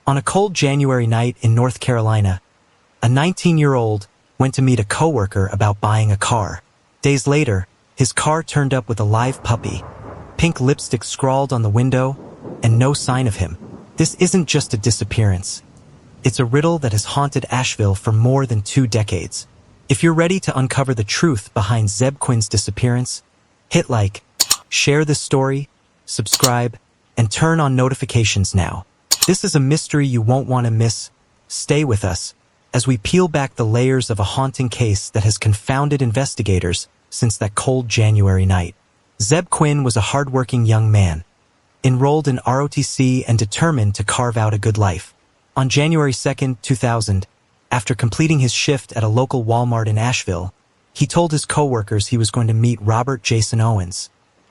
On a cold January night in North Carolina, a 19-year-old went to meet a coworker about buying a car. Days later, his car turned up with a live puppy, pink lipstick scrawled on the window, and no sign of him. This isn't just a disappearance. It's a riddle that has haunted Asheville for more than 2 decades. If you're ready to uncover the truth behind Zebb Quinn's disappearance, hit like, share this story, subscribe, and turn on notifications now. This is a mystery you won't want to miss. Stay with us as we peel back the layers of a haunting case that has confounded investigators since that cold January night. Zebb Quinn was a hardworking young man, enrolled in ROTC and determined to carve out a good life. On January 2, 2000, after completing his shift at a local Walmart in Asheville, he told his coworkers he was going to meet Robert Jason Owens,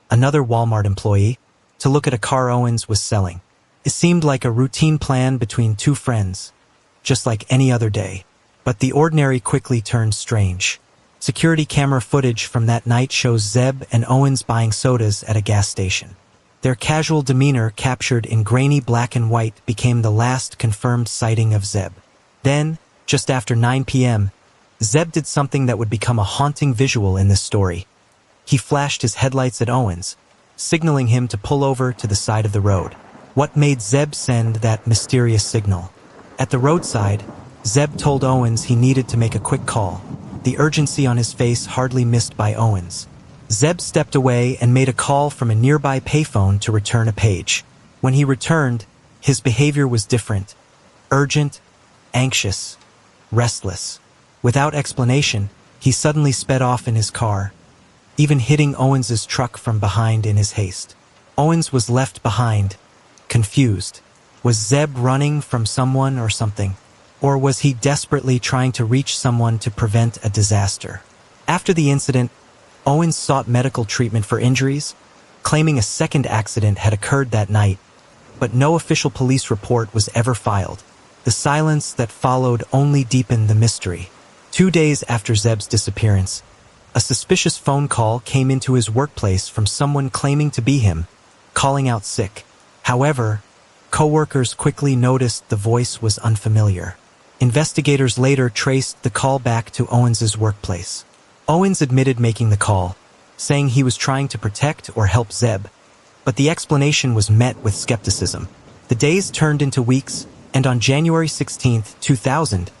another Walmart employee, to look at a car Owens was selling. It seemed like a routine plan between 2 friends, just like any other day. But the ordinary quickly turned strange. Security camera footage from that night shows Zebb and Owens buying sodas at a gas station. Their casual demeanor, captured in grainy black and white, became the last confirmed sighting of Zebb. Then, just after 9 p.m., Zebb did something that would become a haunting visual in this story. He flashed his headlights at Owens, signaling him to pull over to the side of the road. What made Zebb send that mysterious signal? At the roadside, Zebb told Owens he needed to make a quick call, the urgency on his face hardly missed by Owens. Zebb stepped away and made a call from a nearby payphone to return a page. When he returned, his behavior was different. Urgent, anxious, restless. Without explanation, he suddenly sped off in his car, even hitting Owens's truck from behind in his haste. Owens was left behind, confused. Was Zebb running from someone or something? Or was he desperately trying to reach someone to prevent a disaster? After the incident, Owens sought medical treatment for injuries, claiming a second accident had occurred that night, but no official police report was ever filed. The silence that followed only deepened the mystery. 2 days after Zebb's disappearance, a suspicious phone call came into his workplace from someone claiming to be him, calling out sick. However, coworkers quickly noticed the voice was unfamiliar. Investigators later traced the call back to Owens's workplace. Owens admitted making the call, saying he was trying to protect or help Zebb, but the explanation was met with skepticism. The days turned into weeks, and on January 16, 2000,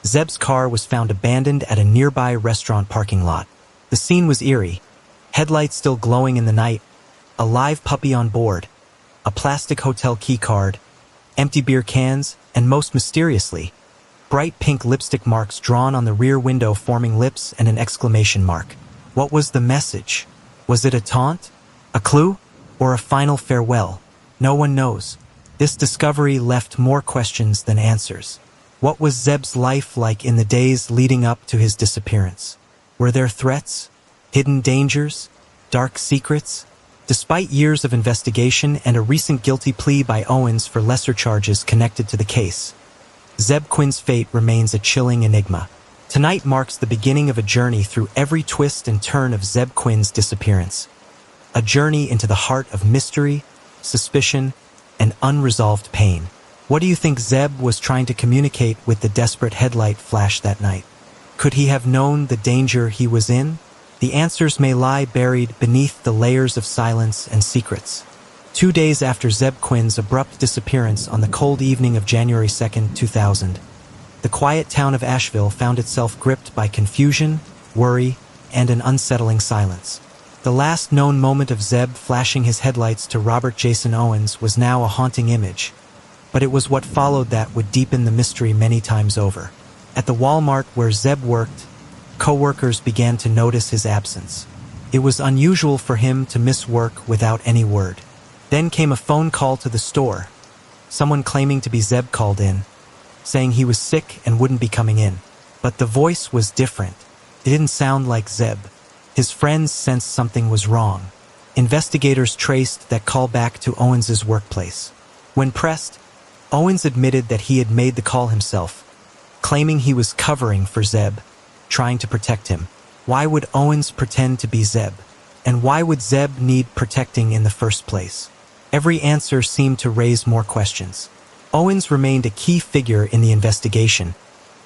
Zebb's car was found abandoned at a nearby restaurant parking lot. The scene was eerie, headlights still glowing in the night, a live puppy on board, a plastic hotel key card, empty beer cans, and most mysteriously, bright pink lipstick marks drawn on the rear window forming lips and an exclamation mark. What was the message? Was it a taunt, a clue, or a final farewell? No one knows. This discovery left more questions than answers. What was Zebb's life like in the days leading up to his disappearance? Were there threats, hidden dangers, dark secrets? Despite years of investigation and a recent guilty plea by Owens for lesser charges connected to the case, Zebb Quinn's fate remains a chilling enigma. Tonight marks the beginning of a journey through every twist and turn of Zebb Quinn's disappearance. A journey into the heart of mystery, suspicion, and unresolved pain. What do you think Zebb was trying to communicate with the desperate headlight flash that night? Could he have known the danger he was in? The answers may lie buried beneath the layers of silence and secrets. 2 days after Zebb Quinn's abrupt disappearance on the cold evening of January 2, 2000, the quiet town of Asheville found itself gripped by confusion, worry, and an unsettling silence. The last known moment of Zebb flashing his headlights to Robert Jason Owens was now a haunting image, but it was what followed that would deepen the mystery many times over. At the Walmart where Zebb worked, coworkers began to notice his absence. It was unusual for him to miss work without any word. Then came a phone call to the store. Someone claiming to be Zebb called in, saying he was sick and wouldn't be coming in. But the voice was different. It didn't sound like Zebb. His friends sensed something was wrong. Investigators traced that call back to Owens's workplace. When pressed, Owens admitted that he had made the call himself, claiming he was covering for Zebb, trying to protect him. Why would Owens pretend to be Zebb? And why would Zebb need protecting in the first place? Every answer seemed to raise more questions. Owens remained a key figure in the investigation,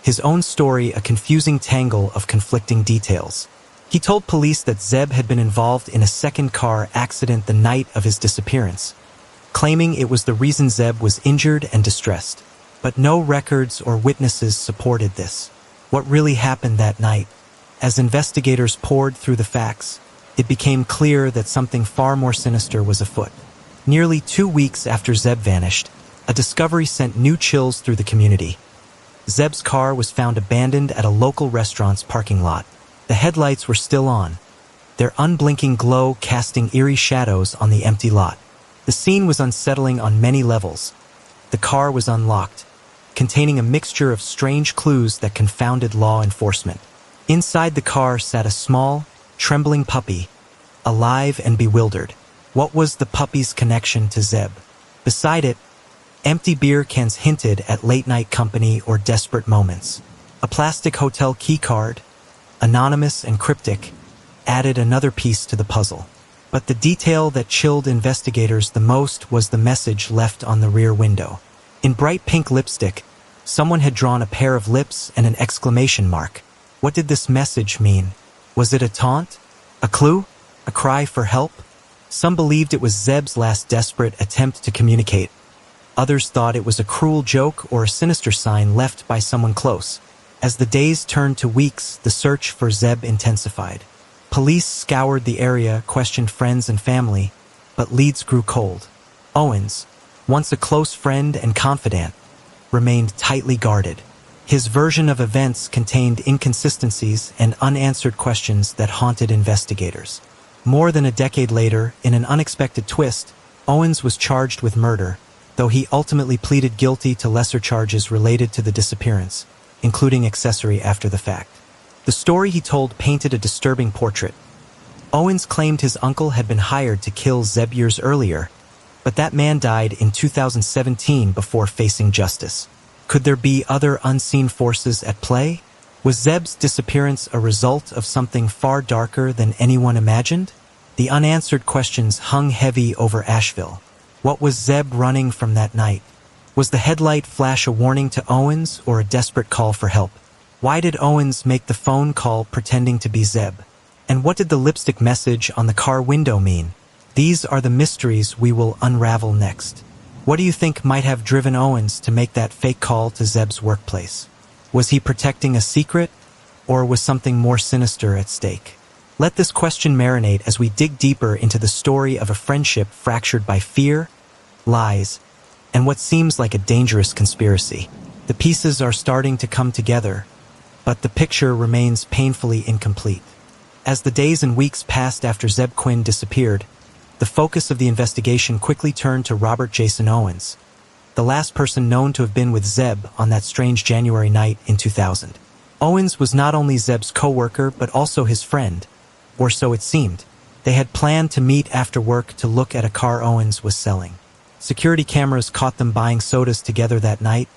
his own story a confusing tangle of conflicting details. He told police that Zebb had been involved in a second car accident the night of his disappearance, claiming it was the reason Zebb was injured and distressed. But no records or witnesses supported this. What really happened that night? As investigators pored through the facts, it became clear that something far more sinister was afoot. Nearly 2 weeks after Zebb vanished, a discovery sent new chills through the community. Zebb's car was found abandoned at a local restaurant's parking lot. The headlights were still on, their unblinking glow casting eerie shadows on the empty lot. The scene was unsettling on many levels. The car was unlocked, containing a mixture of strange clues that confounded law enforcement. Inside the car sat a small, trembling puppy, alive and bewildered. What was the puppy's connection to Zebb? Beside it, empty beer cans hinted at late-night company or desperate moments. A plastic hotel keycard, anonymous and cryptic, added another piece to the puzzle. But the detail that chilled investigators the most was the message left on the rear window. In bright pink lipstick, someone had drawn a pair of lips and an exclamation mark. What did this message mean? Was it a taunt? A clue? A cry for help? Some believed it was Zebb's last desperate attempt to communicate. Others thought it was a cruel joke or a sinister sign left by someone close. As the days turned to weeks, the search for Zebb intensified. Police scoured the area, questioned friends and family, but leads grew cold. Owens, once a close friend and confidant, remained tightly guarded. His version of events contained inconsistencies and unanswered questions that haunted investigators. More than a decade later, in an unexpected twist, Owens was charged with murder, though he ultimately pleaded guilty to lesser charges related to the disappearance, including accessory after the fact. The story he told painted a disturbing portrait. Owens claimed his uncle had been hired to kill Zebb years earlier, but that man died in 2017 before facing justice. Could there be other unseen forces at play? Was Zebb's disappearance a result of something far darker than anyone imagined? The unanswered questions hung heavy over Asheville. What was Zebb running from that night? Was the headlight flash a warning to Owens or a desperate call for help? Why did Owens make the phone call pretending to be Zebb? And what did the lipstick message on the car window mean? These are the mysteries we will unravel next. What do you think might have driven Owens to make that fake call to Zebb's workplace? Was he protecting a secret, or was something more sinister at stake? Let this question marinate as we dig deeper into the story of a friendship fractured by fear, lies, and what seems like a dangerous conspiracy. The pieces are starting to come together, but the picture remains painfully incomplete. As the days and weeks passed after Zebb Quinn disappeared, the focus of the investigation quickly turned to Robert Jason Owens, the last person known to have been with Zebb on that strange January night in 2000. Owens was not only Zebb's co-worker but also his friend, or so it seemed. They had planned to meet after work to look at a car Owens was selling. Security cameras caught them buying sodas together that night,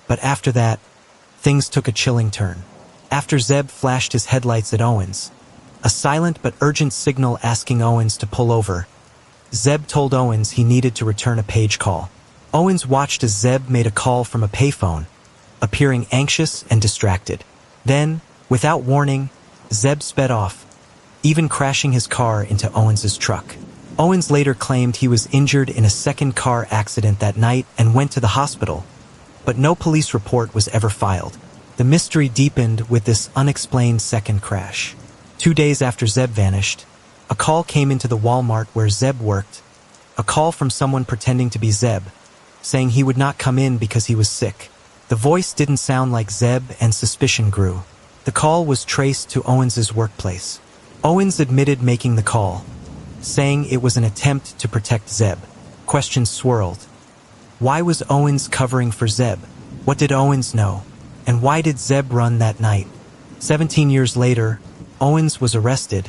but after that, things took a chilling turn. After Zebb flashed his headlights at Owens, a silent but urgent signal asking Owens to pull over, Zebb told Owens he needed to return a page call. Owens watched as Zebb made a call from a payphone, appearing anxious and distracted. Then, without warning, Zebb sped off, even crashing his car into Owens's truck. Owens later claimed he was injured in a second car accident that night and went to the hospital, but no police report was ever filed. The mystery deepened with this unexplained second crash. 2 days after Zebb vanished, a call came into the Walmart where Zebb worked, a call from someone pretending to be Zebb, saying he would not come in because he was sick. The voice didn't sound like Zebb and suspicion grew. The call was traced to Owens's workplace. Owens admitted making the call, saying it was an attempt to protect Zebb. Questions swirled. Why was Owens covering for Zebb? What did Owens know? And why did Zebb run that night? 17 years later, Owens was arrested,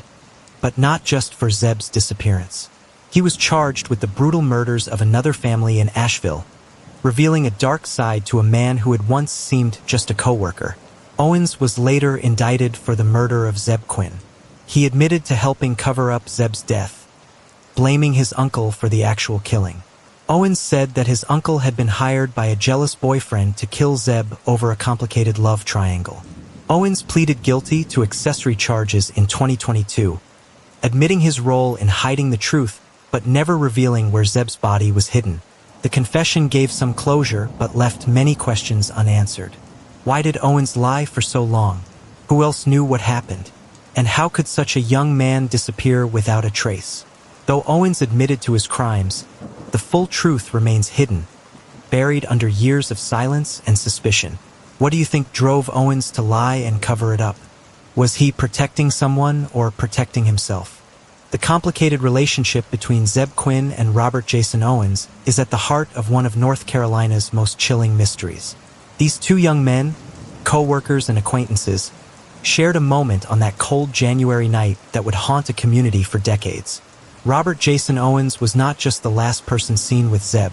but not just for Zebb's disappearance. He was charged with the brutal murders of another family in Asheville, revealing a dark side to a man who had once seemed just a co-worker. Owens was later indicted for the murder of Zebb Quinn. He admitted to helping cover up Zebb's death, blaming his uncle for the actual killing. Owens said that his uncle had been hired by a jealous boyfriend to kill Zebb over a complicated love triangle. Owens pleaded guilty to accessory charges in 2022, admitting his role in hiding the truth but never revealing where Zebb's body was hidden. The confession gave some closure but left many questions unanswered. Why did Owens lie for so long? Who else knew what happened? And how could such a young man disappear without a trace? Though Owens admitted to his crimes, the full truth remains hidden, buried under years of silence and suspicion. What do you think drove Owens to lie and cover it up? Was he protecting someone or protecting himself? The complicated relationship between Zebb Quinn and Robert Jason Owens is at the heart of one of North Carolina's most chilling mysteries. These two young men, co-workers and acquaintances, shared a moment on that cold January night that would haunt a community for decades. Robert Jason Owens was not just the last person seen with Zebb.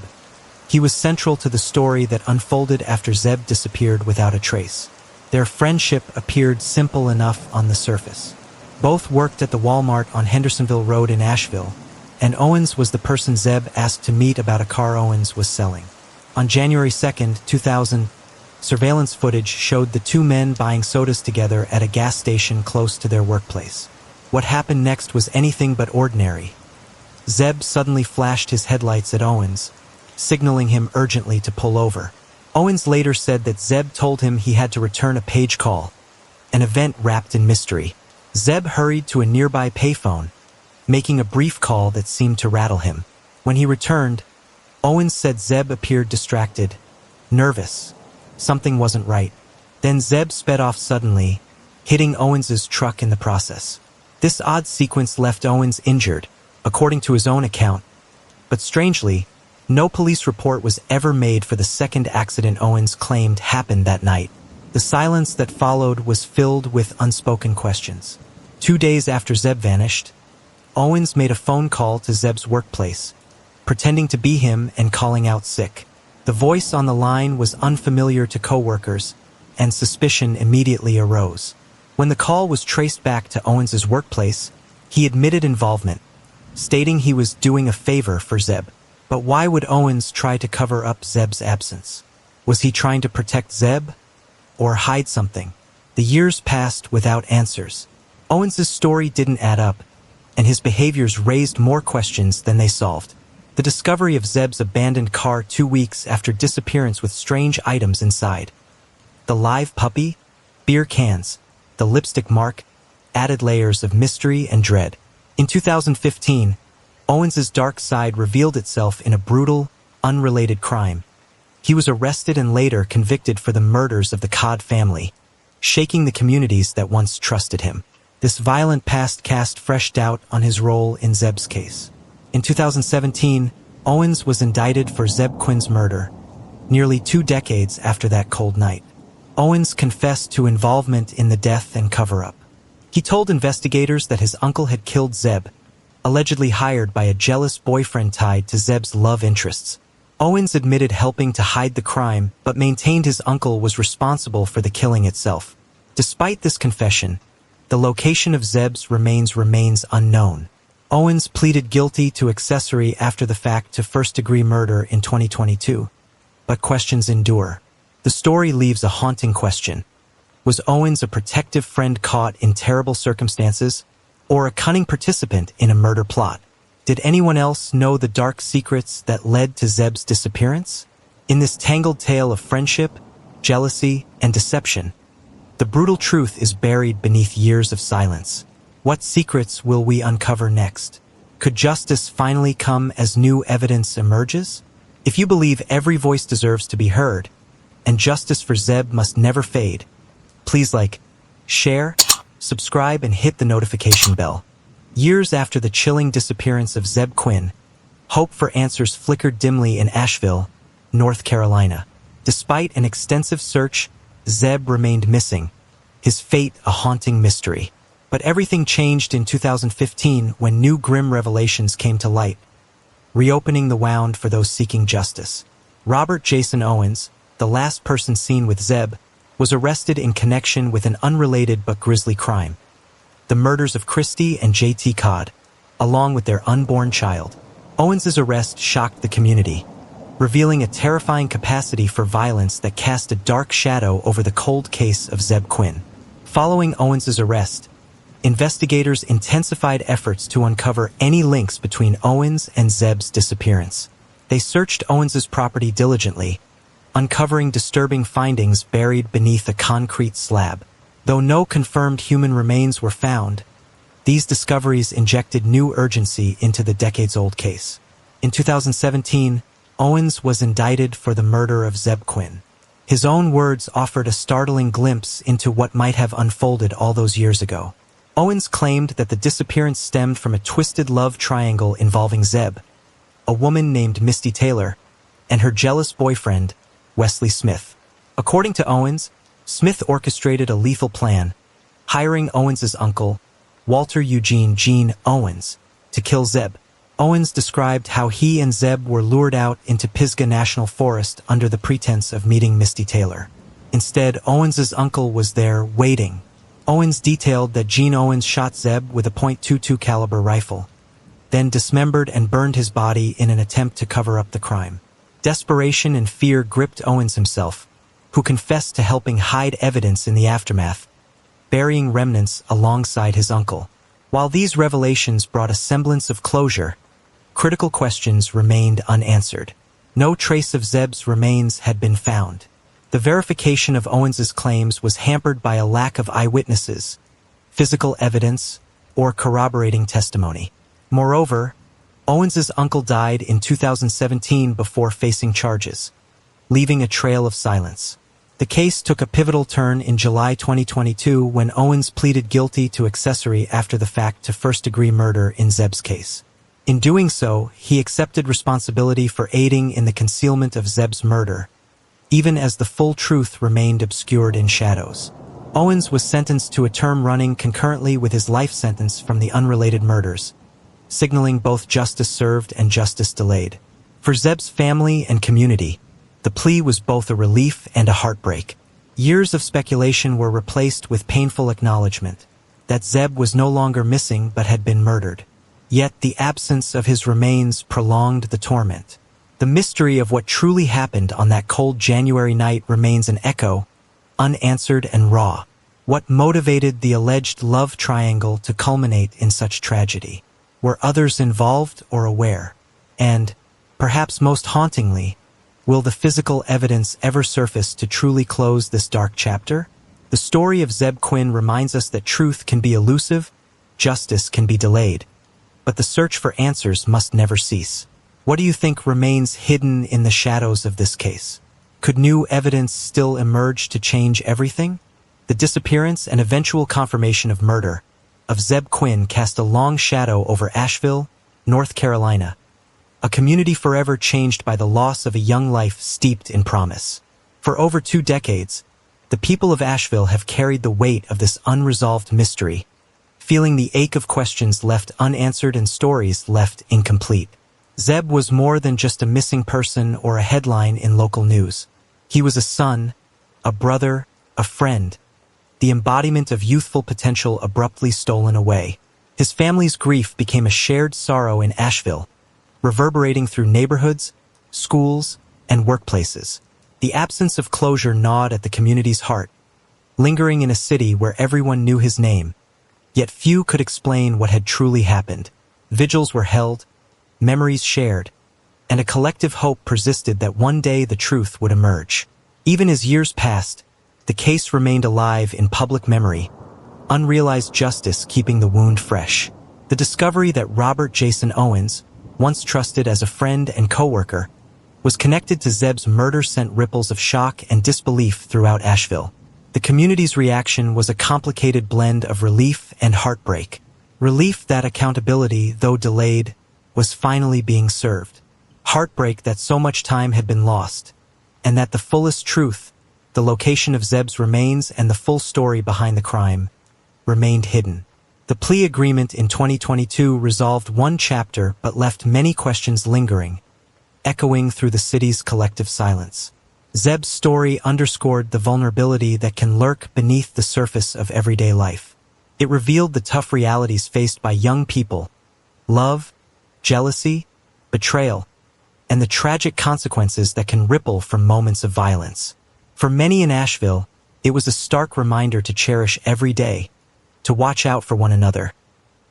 He was central to the story that unfolded after Zebb disappeared without a trace. Their friendship appeared simple enough on the surface. Both worked at the Walmart on Hendersonville Road in Asheville, and Owens was the person Zebb asked to meet about a car Owens was selling. On January 2, 2000, surveillance footage showed the two men buying sodas together at a gas station close to their workplace. What happened next was anything but ordinary. Zebb suddenly flashed his headlights at Owens, signaling him urgently to pull over. Owens later said that Zebb told him he had to return a page call, an event wrapped in mystery. Zebb hurried to a nearby payphone, making a brief call that seemed to rattle him. When he returned, Owens said Zebb appeared distracted, nervous. Something wasn't right. Then Zebb sped off suddenly, hitting Owens's truck in the process. This odd sequence left Owens injured, according to his own account. But strangely, no police report was ever made for the second accident Owens claimed happened that night. The silence that followed was filled with unspoken questions. 2 days after Zebb vanished, Owens made a phone call to Zebb's workplace, pretending to be him and calling out sick. The voice on the line was unfamiliar to coworkers, and suspicion immediately arose. When the call was traced back to Owens's workplace, he admitted involvement, stating he was doing a favor for Zebb. But why would Owens try to cover up Zebb's absence? Was he trying to protect Zebb or hide something? The years passed without answers. Owens's story didn't add up, and his behaviors raised more questions than they solved. The discovery of Zebb's abandoned car 2 weeks after disappearance with strange items inside. The live puppy, beer cans, the lipstick mark, added layers of mystery and dread. In 2015, Owens's dark side revealed itself in a brutal, unrelated crime. He was arrested and later convicted for the murders of the Codd family, shaking the communities that once trusted him. This violent past cast fresh doubt on his role in Zebb's case. In 2017, Owens was indicted for Zebb Quinn's murder, nearly 2 decades after that cold night. Owens confessed to involvement in the death and cover-up. He told investigators that his uncle had killed Zebb, allegedly hired by a jealous boyfriend tied to Zebb's love interests. Owens admitted helping to hide the crime, but maintained his uncle was responsible for the killing itself. Despite this confession, the location of Zebb's remains unknown. Owens pleaded guilty to accessory after the fact to first-degree murder in 2022. But questions endure. The story leaves a haunting question. Was Owens a protective friend caught in terrible circumstances, or a cunning participant in a murder plot? Did anyone else know the dark secrets that led to Zebb's disappearance? In this tangled tale of friendship, jealousy, and deception, the brutal truth is buried beneath years of silence. What secrets will we uncover next? Could justice finally come as new evidence emerges? If you believe every voice deserves to be heard, and justice for Zebb must never fade, please like, share, subscribe, and hit the notification bell. Years after the chilling disappearance of Zebb Quinn, hope for answers flickered dimly in Asheville, North Carolina. Despite an extensive search, Zebb remained missing, his fate a haunting mystery. But everything changed in 2015 when new grim revelations came to light, reopening the wound for those seeking justice. Robert Jason Owens, the last person seen with Zebb, was arrested in connection with an unrelated but grisly crime: the murders of Christy and JT Codd, along with their unborn child. Owens's arrest shocked the community, revealing a terrifying capacity for violence that cast a dark shadow over the cold case of Zebb Quinn. Following Owens's arrest, investigators intensified efforts to uncover any links between Owens and Zebb's disappearance. They searched Owens's property diligently, uncovering disturbing findings buried beneath a concrete slab. Though no confirmed human remains were found, these discoveries injected new urgency into the decades-old case. In 2017, Owens was indicted for the murder of Zebb Quinn. His own words offered a startling glimpse into what might have unfolded all those years ago. Owens claimed that the disappearance stemmed from a twisted love triangle involving Zebb, a woman named Misty Taylor, and her jealous boyfriend, Wesley Smith. According to Owens, Smith orchestrated a lethal plan, hiring Owens's uncle, Walter Eugene "Gene" Owens, to kill Zebb. Owens described how he and Zebb were lured out into Pisgah National Forest under the pretense of meeting Misty Taylor. Instead, Owens's uncle was there, waiting. Owens detailed that Gene Owens shot Zebb with a .22 caliber rifle, then dismembered and burned his body in an attempt to cover up the crime. Desperation and fear gripped Owens himself, who confessed to helping hide evidence in the aftermath, burying remnants alongside his uncle. While these revelations brought a semblance of closure, critical questions remained unanswered. No trace of Zebb's remains had been found. The verification of Owens's claims was hampered by a lack of eyewitnesses, physical evidence, or corroborating testimony. Moreover, Owens's uncle died in 2017 before facing charges, leaving a trail of silence. The case took a pivotal turn in July 2022 when Owens pleaded guilty to accessory after the fact to first-degree murder in Zebb's case. In doing so, he accepted responsibility for aiding in the concealment of Zebb's murder, even as the full truth remained obscured in shadows. Owens was sentenced to a term running concurrently with his life sentence from the unrelated murders, signaling both justice served and justice delayed. For Zebb's family and community, the plea was both a relief and a heartbreak. Years of speculation were replaced with painful acknowledgement that Zebb was no longer missing but had been murdered. Yet the absence of his remains prolonged the torment. The mystery of what truly happened on that cold January night remains an echo, unanswered and raw. What motivated the alleged love triangle to culminate in such tragedy? Were others involved or aware? And, perhaps most hauntingly, will the physical evidence ever surface to truly close this dark chapter? The story of Zebb Quinn reminds us that truth can be elusive, justice can be delayed, but the search for answers must never cease. What do you think remains hidden in the shadows of this case? Could new evidence still emerge to change everything? The disappearance and eventual confirmation of murder of Zebb Quinn cast a long shadow over Asheville, North Carolina, a community forever changed by the loss of a young life steeped in promise. For over 2 decades, the people of Asheville have carried the weight of this unresolved mystery, feeling the ache of questions left unanswered and stories left incomplete. Zebb was more than just a missing person or a headline in local news. He was a son, a brother, a friend, the embodiment of youthful potential abruptly stolen away. His family's grief became a shared sorrow in Asheville, reverberating through neighborhoods, schools, and workplaces. The absence of closure gnawed at the community's heart, lingering in a city where everyone knew his name, yet few could explain what had truly happened. Vigils were held, memories shared, and a collective hope persisted that one day the truth would emerge. Even as years passed, the case remained alive in public memory, unrealized justice keeping the wound fresh. The discovery that Robert Jason Owens, once trusted as a friend and coworker, was connected to Zebb's murder sent ripples of shock and disbelief throughout Asheville. The community's reaction was a complicated blend of relief and heartbreak. Relief that accountability, though delayed, was finally being served. Heartbreak that so much time had been lost, and that the fullest truth, the location of Zebb's remains and the full story behind the crime, remained hidden. The plea agreement in 2022 resolved one chapter but left many questions lingering, echoing through the city's collective silence. Zebb's story underscored the vulnerability that can lurk beneath the surface of everyday life. It revealed the tough realities faced by young people: love, jealousy, betrayal, and the tragic consequences that can ripple from moments of violence. For many in Asheville, it was a stark reminder to cherish every day, to watch out for one another,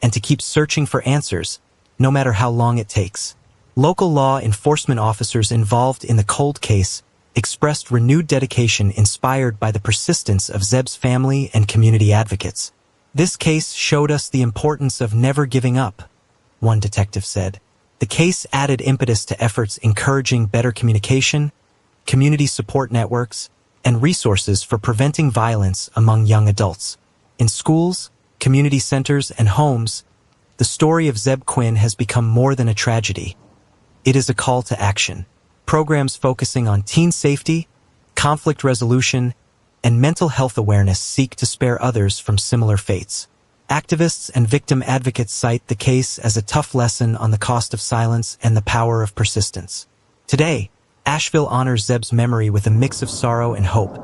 and to keep searching for answers, no matter how long it takes. Local law enforcement officers involved in the cold case expressed renewed dedication inspired by the persistence of Zebb's family and community advocates. "This case showed us the importance of never giving up," one detective said. The case added impetus to efforts encouraging better communication, community support networks, and resources for preventing violence among young adults. In schools, community centers, and homes, the story of Zebb Quinn has become more than a tragedy. It is a call to action. Programs focusing on teen safety, conflict resolution, and mental health awareness seek to spare others from similar fates. Activists and victim advocates cite the case as a tough lesson on the cost of silence and the power of persistence. Today, Asheville honors Zebb's memory with a mix of sorrow and hope.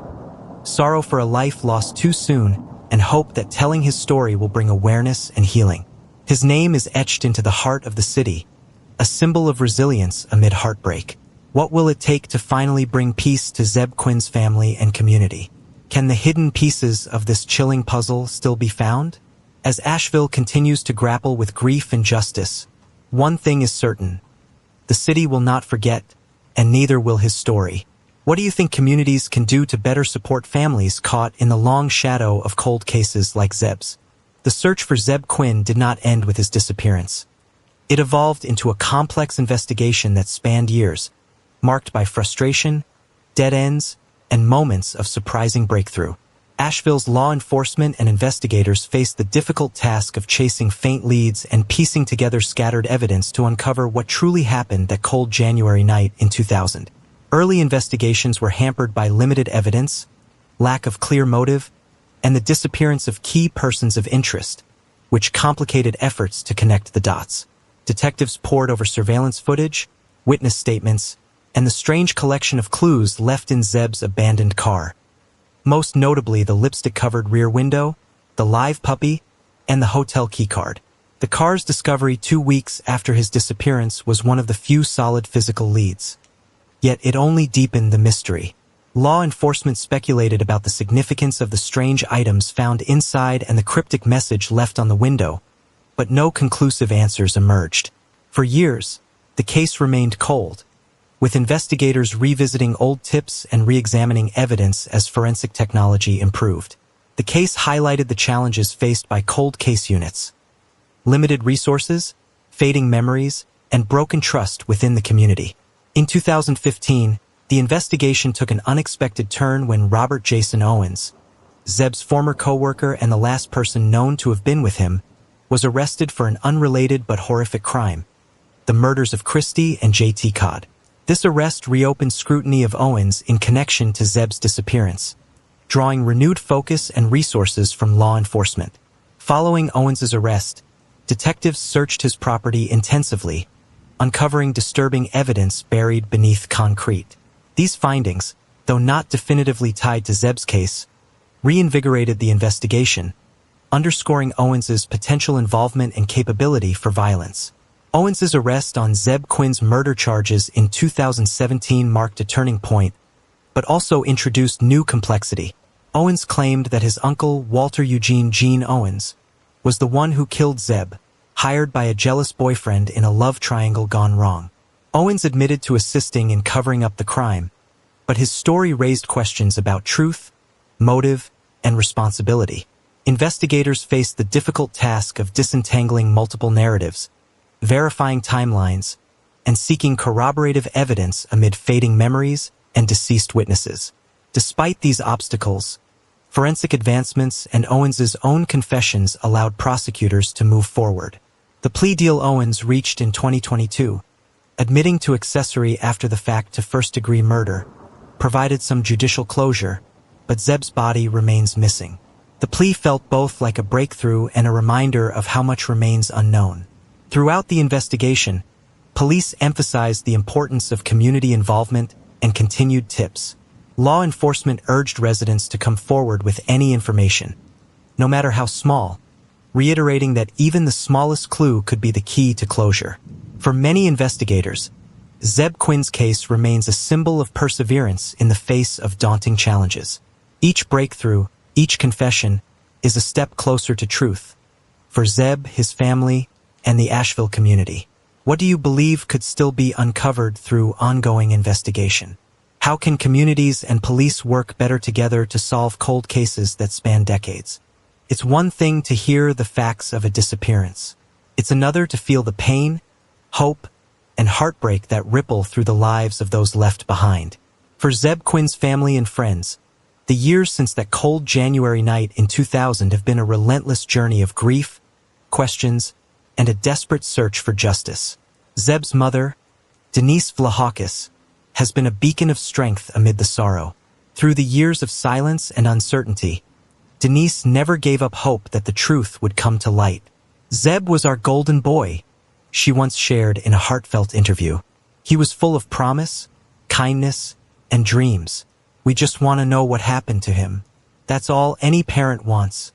Sorrow for a life lost too soon, and hope that telling his story will bring awareness and healing. His name is etched into the heart of the city, a symbol of resilience amid heartbreak. What will it take to finally bring peace to Zebb Quinn's family and community? Can the hidden pieces of this chilling puzzle still be found? As Asheville continues to grapple with grief and justice, one thing is certain: the city will not forget, and neither will his story. What do you think communities can do to better support families caught in the long shadow of cold cases like Zebb's? The search for Zebb Quinn did not end with his disappearance. It evolved into a complex investigation that spanned years, marked by frustration, dead ends, and moments of surprising breakthrough. Asheville's law enforcement and investigators faced the difficult task of chasing faint leads and piecing together scattered evidence to uncover what truly happened that cold January night in 2000. Early investigations were hampered by limited evidence, lack of clear motive, and the disappearance of key persons of interest, which complicated efforts to connect the dots. Detectives pored over surveillance footage, witness statements, and the strange collection of clues left in Zebb's abandoned car. Most notably the lipstick-covered rear window, the live puppy, and the hotel keycard. The car's discovery 2 weeks after his disappearance was one of the few solid physical leads. Yet it only deepened the mystery. Law enforcement speculated about the significance of the strange items found inside and the cryptic message left on the window, but no conclusive answers emerged. For years, the case remained cold, with investigators revisiting old tips and re-examining evidence as forensic technology improved. The case highlighted the challenges faced by cold case units: limited resources, fading memories, and broken trust within the community. In 2015, the investigation took an unexpected turn when Robert Jason Owens, Zebb's former co-worker and the last person known to have been with him, was arrested for an unrelated but horrific crime: the murders of Christy and J.T. Codd. This arrest reopened scrutiny of Owens in connection to Zebb's disappearance, drawing renewed focus and resources from law enforcement. Following Owens's arrest, detectives searched his property intensively, uncovering disturbing evidence buried beneath concrete. These findings, though not definitively tied to Zebb's case, reinvigorated the investigation, underscoring Owens's potential involvement and capability for violence. Owens's arrest on Zebb Quinn's murder charges in 2017 marked a turning point, but also introduced new complexity. Owens claimed that his uncle, Walter Eugene Gene Owens, was the one who killed Zebb, hired by a jealous boyfriend in a love triangle gone wrong. Owens admitted to assisting in covering up the crime, but his story raised questions about truth, motive, and responsibility. Investigators faced the difficult task of disentangling multiple narratives, verifying timelines, and seeking corroborative evidence amid fading memories and deceased witnesses. Despite these obstacles, forensic advancements and Owens's own confessions allowed prosecutors to move forward. The plea deal Owens reached in 2022, admitting to accessory after the fact to first-degree murder, provided some judicial closure, but Zebb's body remains missing. The plea felt both like a breakthrough and a reminder of how much remains unknown. Throughout the investigation, police emphasized the importance of community involvement and continued tips. Law enforcement urged residents to come forward with any information, no matter how small, reiterating that even the smallest clue could be the key to closure. For many investigators, Zebb Quinn's case remains a symbol of perseverance in the face of daunting challenges. Each breakthrough, each confession, is a step closer to truth. For Zebb, his family, and the Asheville community, what do you believe could still be uncovered through ongoing investigation? How can communities and police work better together to solve cold cases that span decades? It's one thing to hear the facts of a disappearance. It's another to feel the pain, hope, and heartbreak that ripple through the lives of those left behind. For Zebb Quinn's family and friends, the years since that cold January night in 2000 have been a relentless journey of grief, questions, and a desperate search for justice. Zebb's mother, Denise Vlahakis, has been a beacon of strength amid the sorrow. Through the years of silence and uncertainty, Denise never gave up hope that the truth would come to light. "Zebb was our golden boy," she once shared in a heartfelt interview. "He was full of promise, kindness, and dreams. We just want to know what happened to him. That's all any parent wants.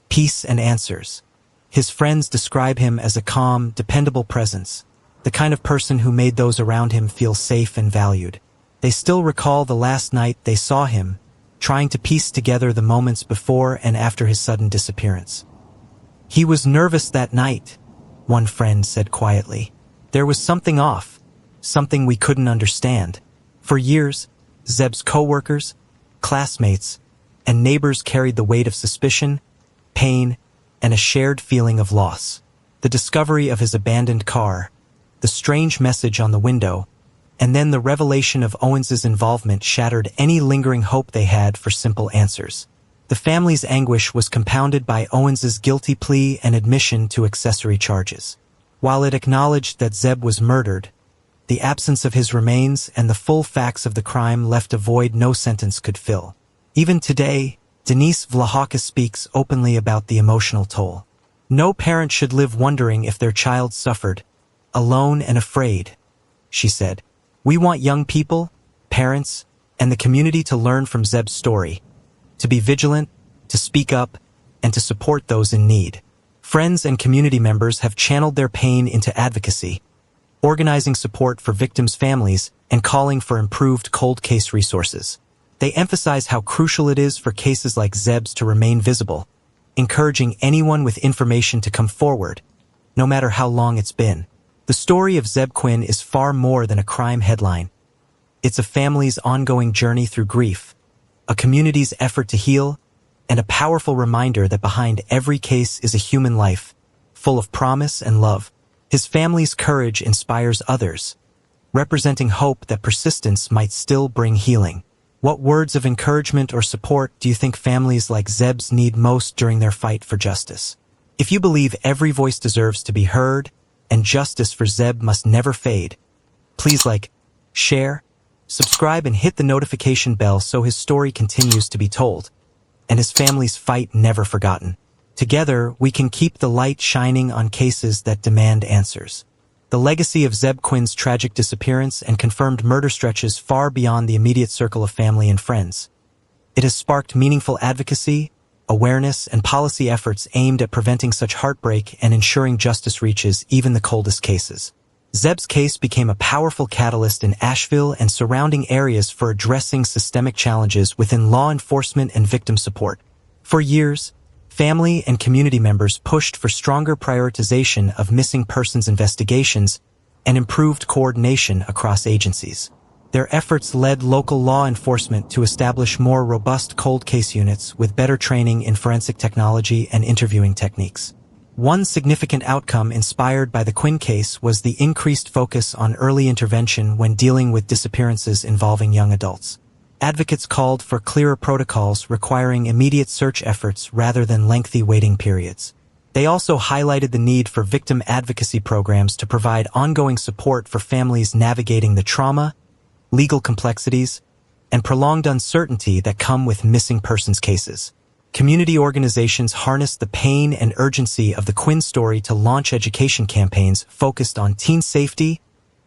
Peace and answers." His friends describe him as a calm, dependable presence, the kind of person who made those around him feel safe and valued. They still recall the last night they saw him, trying to piece together the moments before and after his sudden disappearance. "He was nervous that night," one friend said quietly. "There was something off, something we couldn't understand." For years, Zebb's co-workers, classmates, and neighbors carried the weight of suspicion, pain, and a shared feeling of loss. The discovery of his abandoned car, the strange message on the window, and then the revelation of Owens's involvement shattered any lingering hope they had for simple answers. The family's anguish was compounded by Owens's guilty plea and admission to accessory charges. While it acknowledged that Zebb was murdered, the absence of his remains and the full facts of the crime left a void no sentence could fill. Even today, Denise Vlahakis speaks openly about the emotional toll. "No parent should live wondering if their child suffered, alone and afraid," she said. "We want young people, parents, and the community to learn from Zebb's story, to be vigilant, to speak up, and to support those in need." Friends and community members have channeled their pain into advocacy, organizing support for victims' families and calling for improved cold case resources. They emphasize how crucial it is for cases like Zebb's to remain visible, encouraging anyone with information to come forward, no matter how long it's been. The story of Zebb Quinn is far more than a crime headline. It's a family's ongoing journey through grief, a community's effort to heal, and a powerful reminder that behind every case is a human life, full of promise and love. His family's courage inspires others, representing hope that persistence might still bring healing. What words of encouragement or support do you think families like Zebb's need most during their fight for justice? If you believe every voice deserves to be heard and justice for Zebb must never fade, please like, share, subscribe, and hit the notification bell so his story continues to be told, and his family's fight never forgotten. Together, we can keep the light shining on cases that demand answers. The legacy of Zebb Quinn's tragic disappearance and confirmed murder stretches far beyond the immediate circle of family and friends. It has sparked meaningful advocacy, awareness, and policy efforts aimed at preventing such heartbreak and ensuring justice reaches even the coldest cases. Zebb's case became a powerful catalyst in Asheville and surrounding areas for addressing systemic challenges within law enforcement and victim support. For years, family and community members pushed for stronger prioritization of missing persons investigations and improved coordination across agencies. Their efforts led local law enforcement to establish more robust cold case units with better training in forensic technology and interviewing techniques. One significant outcome inspired by the Quinn case was the increased focus on early intervention when dealing with disappearances involving young adults. Advocates called for clearer protocols requiring immediate search efforts rather than lengthy waiting periods. They also highlighted the need for victim advocacy programs to provide ongoing support for families navigating the trauma, legal complexities, and prolonged uncertainty that come with missing persons cases. Community organizations harnessed the pain and urgency of the Quinn story to launch education campaigns focused on teen safety,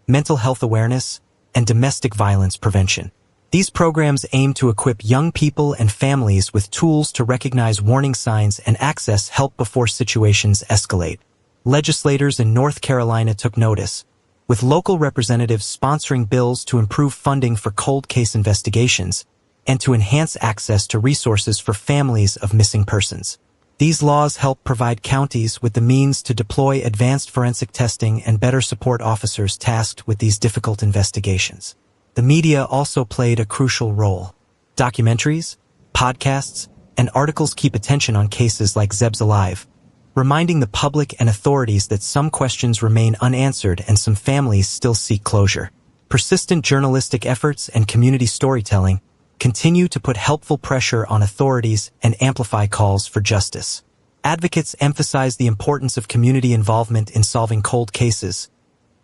mental health awareness, and domestic violence prevention. These programs aim to equip young people and families with tools to recognize warning signs and access help before situations escalate. Legislators in North Carolina took notice, with local representatives sponsoring bills to improve funding for cold case investigations and to enhance access to resources for families of missing persons. These laws help provide counties with the means to deploy advanced forensic testing and better support officers tasked with these difficult investigations. The media also played a crucial role. Documentaries, podcasts, and articles keep attention on cases like Zebb's Alive, reminding the public and authorities that some questions remain unanswered and some families still seek closure. Persistent journalistic efforts and community storytelling continue to put helpful pressure on authorities and amplify calls for justice. Advocates emphasize the importance of community involvement in solving cold cases,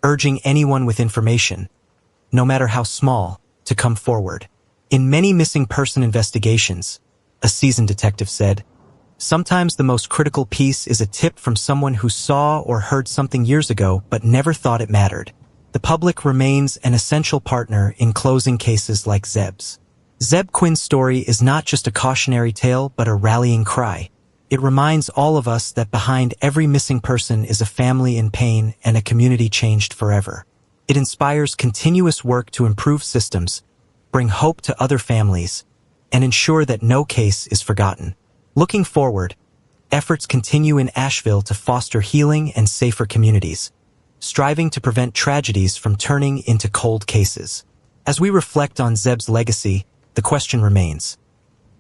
urging anyone with information, no matter how small, to come forward. In many missing person investigations, a seasoned detective said, sometimes the most critical piece is a tip from someone who saw or heard something years ago but never thought it mattered. The public remains an essential partner in closing cases like Zebb's. Zebb Quinn's story is not just a cautionary tale but a rallying cry. It reminds all of us that behind every missing person is a family in pain and a community changed forever. It inspires continuous work to improve systems, bring hope to other families, and ensure that no case is forgotten. Looking forward, efforts continue in Asheville to foster healing and safer communities, striving to prevent tragedies from turning into cold cases. As we reflect on Zebb's legacy, the question remains,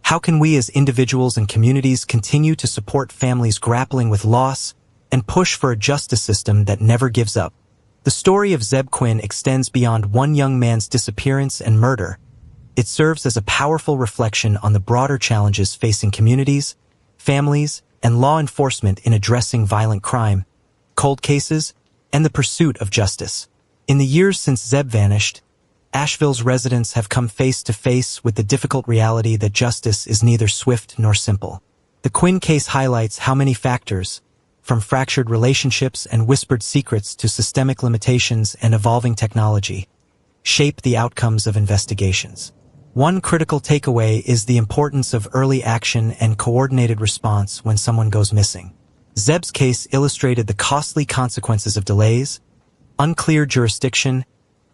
how can we as individuals and communities continue to support families grappling with loss and push for a justice system that never gives up? The story of Zebb Quinn extends beyond one young man's disappearance and murder. It serves as a powerful reflection on the broader challenges facing communities, families, and law enforcement in addressing violent crime, cold cases, and the pursuit of justice. In the years since Zebb vanished, Asheville's residents have come face to face with the difficult reality that justice is neither swift nor simple. The Quinn case highlights how many factors, from fractured relationships and whispered secrets to systemic limitations and evolving technology, shape the outcomes of investigations. One critical takeaway is the importance of early action and coordinated response when someone goes missing. Zebb's case illustrated the costly consequences of delays, unclear jurisdiction,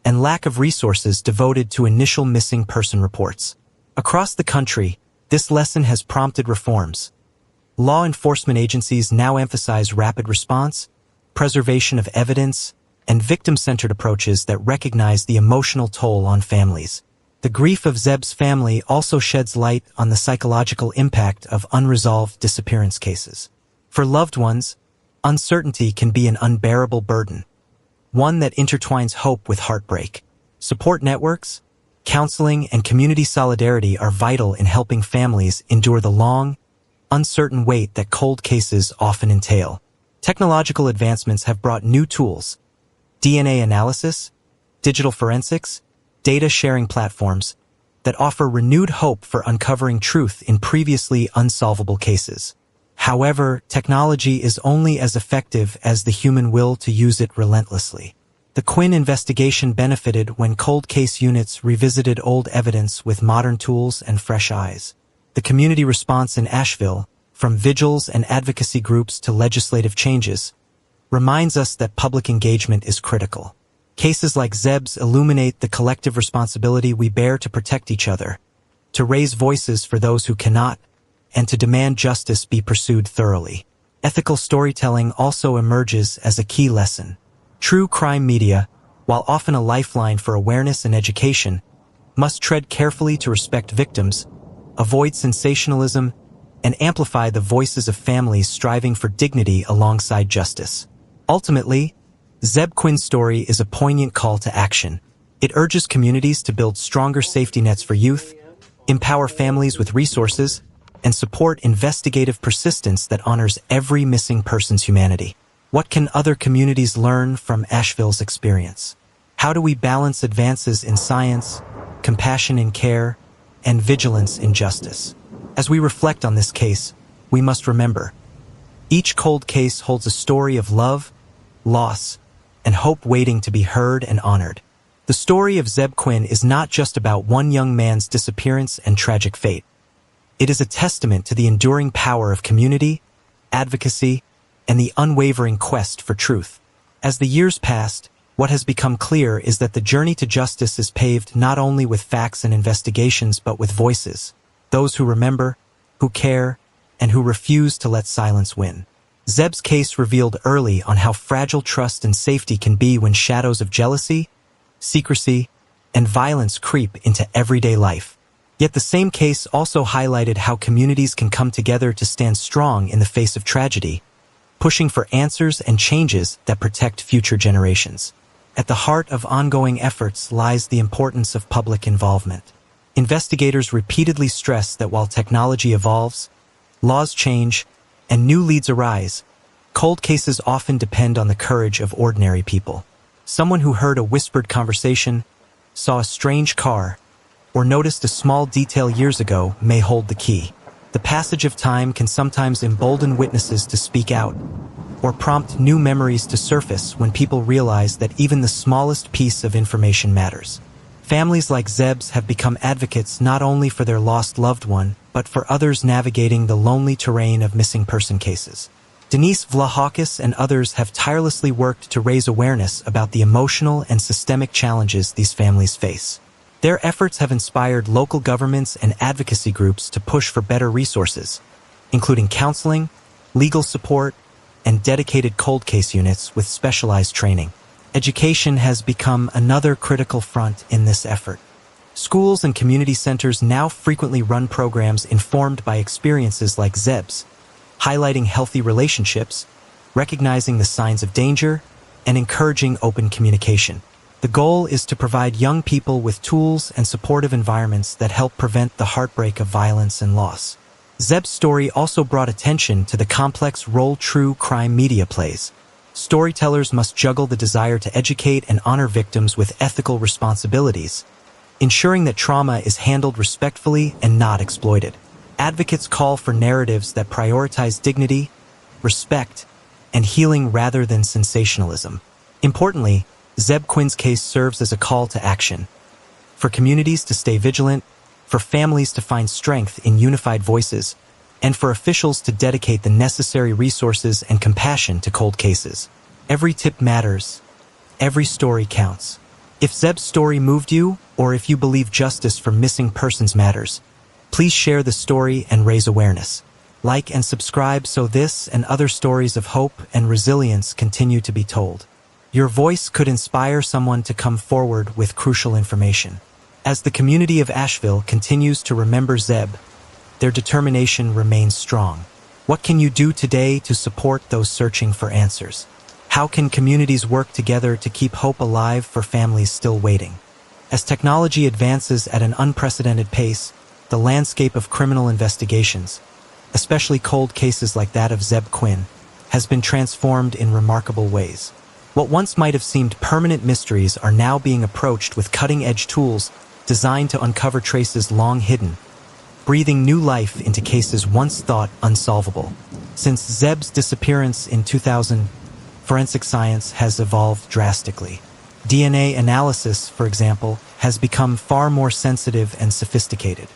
and lack of resources devoted to initial missing person reports. Across the country, this lesson has prompted reforms. Law enforcement agencies now emphasize rapid response, preservation of evidence, and victim-centered approaches that recognize the emotional toll on families. The grief of Zebb's family also sheds light on the psychological impact of unresolved disappearance cases. For loved ones, uncertainty can be an unbearable burden, one that intertwines hope with heartbreak. Support networks, counseling, and community solidarity are vital in helping families endure the long, uncertain wait that cold cases often entail. Technological advancements have brought new tools, DNA analysis, digital forensics, data sharing platforms that offer renewed hope for uncovering truth in previously unsolvable cases. However, technology is only as effective as the human will to use it relentlessly. The Quinn investigation benefited when cold case units revisited old evidence with modern tools and fresh eyes. The community response in Asheville, from vigils and advocacy groups to legislative changes, reminds us that public engagement is critical. Cases like Zebb's illuminate the collective responsibility we bear to protect each other, to raise voices for those who cannot, and to demand justice be pursued thoroughly. Ethical storytelling also emerges as a key lesson. True crime media, while often a lifeline for awareness and education, must tread carefully to respect victims, avoid sensationalism, and amplify the voices of families striving for dignity alongside justice. Ultimately, Zebb Quinn's story is a poignant call to action. It urges communities to build stronger safety nets for youth, empower families with resources, and support investigative persistence that honors every missing person's humanity. What can other communities learn from Asheville's experience? How do we balance advances in science, compassion in care, and vigilance in justice? As we reflect on this case, we must remember, each cold case holds a story of love, loss, and hope waiting to be heard and honored. The story of Zebb Quinn is not just about one young man's disappearance and tragic fate. It is a testament to the enduring power of community, advocacy, and the unwavering quest for truth. As the years passed, What has become clear is that the journey to justice is paved not only with facts and investigations but with voices, those who remember, who care, and who refuse to let silence win. Zebb's case revealed early on how fragile trust and safety can be when shadows of jealousy, secrecy, and violence creep into everyday life. Yet the same case also highlighted how communities can come together to stand strong in the face of tragedy, pushing for answers and changes that protect future generations. At the heart of ongoing efforts lies the importance of public involvement. Investigators repeatedly stress that while technology evolves, laws change, and new leads arise, cold cases often depend on the courage of ordinary people. Someone who heard a whispered conversation, saw a strange car, or noticed a small detail years ago may hold the key. The passage of time can sometimes embolden witnesses to speak out, or prompt new memories to surface when people realize that even the smallest piece of information matters. Families like Zebb's have become advocates not only for their lost loved one, but for others navigating the lonely terrain of missing person cases. Denise Vlahakis and others have tirelessly worked to raise awareness about the emotional and systemic challenges these families face. Their efforts have inspired local governments and advocacy groups to push for better resources, including counseling, legal support, and dedicated cold case units with specialized training. Education has become another critical front in this effort. Schools and community centers now frequently run programs informed by experiences like Zebb's, highlighting healthy relationships, recognizing the signs of danger, and encouraging open communication. The goal is to provide young people with tools and supportive environments that help prevent the heartbreak of violence and loss. Zebb's story also brought attention to the complex role true crime media plays. Storytellers must juggle the desire to educate and honor victims with ethical responsibilities, ensuring that trauma is handled respectfully and not exploited. Advocates call for narratives that prioritize dignity, respect, and healing rather than sensationalism. Importantly, Zebb Quinn's case serves as a call to action. For communities to stay vigilant, for families to find strength in unified voices, and for officials to dedicate the necessary resources and compassion to cold cases. Every tip matters. Every story counts. If Zebb's story moved you, or if you believe justice for missing persons matters, please share the story and raise awareness. Like and subscribe so this and other stories of hope and resilience continue to be told. Your voice could inspire someone to come forward with crucial information. As the community of Asheville continues to remember Zebb, their determination remains strong. What can you do today to support those searching for answers? How can communities work together to keep hope alive for families still waiting? As technology advances at an unprecedented pace, the landscape of criminal investigations, especially cold cases like that of Zebb Quinn, has been transformed in remarkable ways. What once might have seemed permanent mysteries are now being approached with cutting-edge tools designed to uncover traces long hidden, breathing new life into cases once thought unsolvable. Since Zebb's disappearance in 2000, forensic science has evolved drastically. DNA analysis, for example, has become far more sensitive and sophisticated.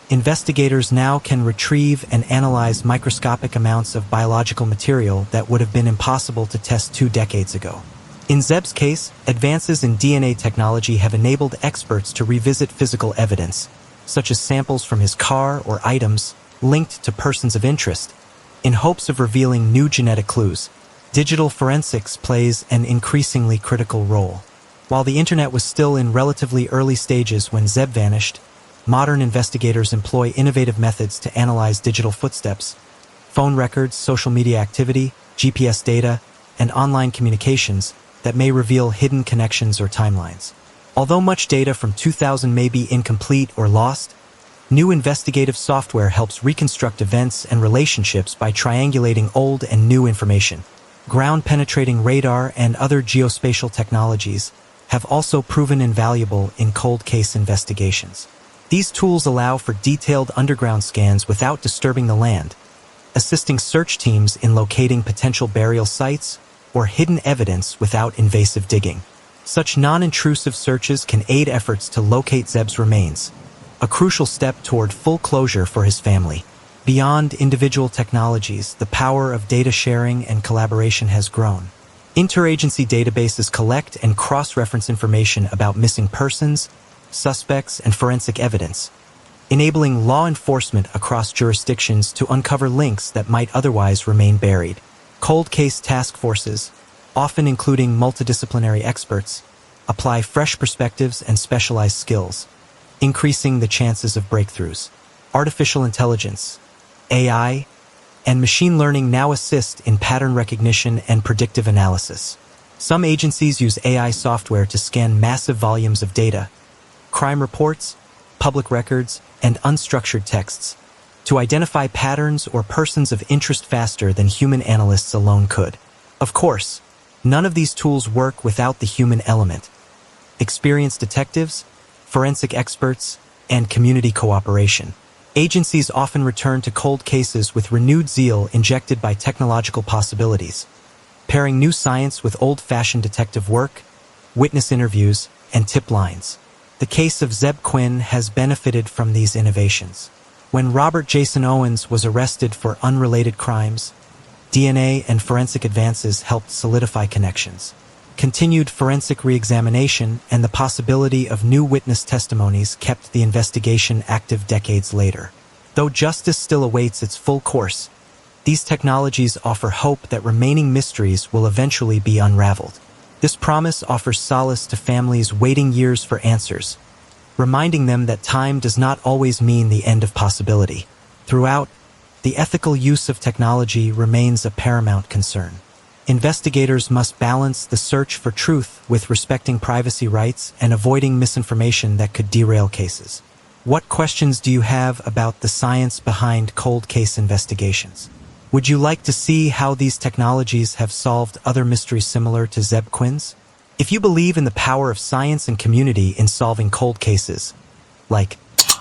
Investigators now can retrieve and analyze microscopic amounts of biological material that would have been impossible to test 2 decades ago. In Zebb's case, advances in DNA technology have enabled experts to revisit physical evidence, such as samples from his car or items linked to persons of interest, in hopes of revealing new genetic clues. Digital forensics plays an increasingly critical role. While the internet was still in relatively early stages when Zebb vanished, modern investigators employ innovative methods to analyze digital footsteps, phone records, social media activity, GPS data, and online communications that may reveal hidden connections or timelines. Although much data from 2000 may be incomplete or lost, new investigative software helps reconstruct events and relationships by triangulating old and new information. Ground-penetrating radar and other geospatial technologies have also proven invaluable in cold case investigations. These tools allow for detailed underground scans without disturbing the land, assisting search teams in locating potential burial sites or hidden evidence without invasive digging. Such non-intrusive searches can aid efforts to locate Zebb's remains, a crucial step toward full closure for his family. Beyond individual technologies, the power of data sharing and collaboration has grown. Interagency databases collect and cross-reference information about missing persons, suspects, and forensic evidence, enabling law enforcement across jurisdictions to uncover links that might otherwise remain buried. Cold case task forces, often including multidisciplinary experts, apply fresh perspectives and specialized skills, increasing the chances of breakthroughs. Artificial intelligence, AI, and machine learning now assist in pattern recognition and predictive analysis. Some agencies use AI software to scan massive volumes of data, crime reports, public records, and unstructured texts, to identify patterns or persons of interest faster than human analysts alone could. Of course, none of these tools work without the human element. Experienced detectives, forensic experts, and community cooperation. Agencies often return to cold cases with renewed zeal injected by technological possibilities, pairing new science with old-fashioned detective work, witness interviews, and tip lines. The case of Zebb Quinn has benefited from these innovations. When Robert Jason Owens was arrested for unrelated crimes, DNA and forensic advances helped solidify connections. Continued forensic re-examination and the possibility of new witness testimonies kept the investigation active decades later. Though justice still awaits its full course, these technologies offer hope that remaining mysteries will eventually be unraveled. This promise offers solace to families waiting years for answers, reminding them that time does not always mean the end of possibility. Throughout, the ethical use of technology remains a paramount concern. Investigators must balance the search for truth with respecting privacy rights and avoiding misinformation that could derail cases. What questions do you have about the science behind cold case investigations? Would you like to see how these technologies have solved other mysteries similar to Zebb Quinn's? If you believe in the power of science and community in solving cold cases, like,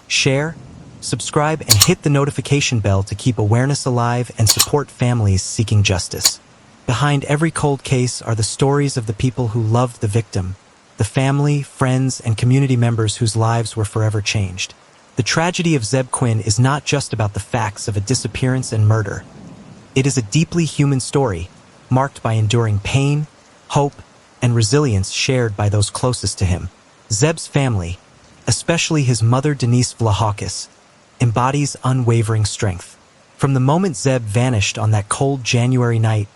share, subscribe, and hit the notification bell to keep awareness alive and support families seeking justice. Behind every cold case are the stories of the people who loved the victim, the family, friends, and community members whose lives were forever changed. The tragedy of Zebb Quinn is not just about the facts of a disappearance and murder. It is a deeply human story, marked by enduring pain, hope, and resilience shared by those closest to him. Zebb's family, especially his mother Denise Vlahakis, embodies unwavering strength. From the moment Zebb vanished on that cold January night,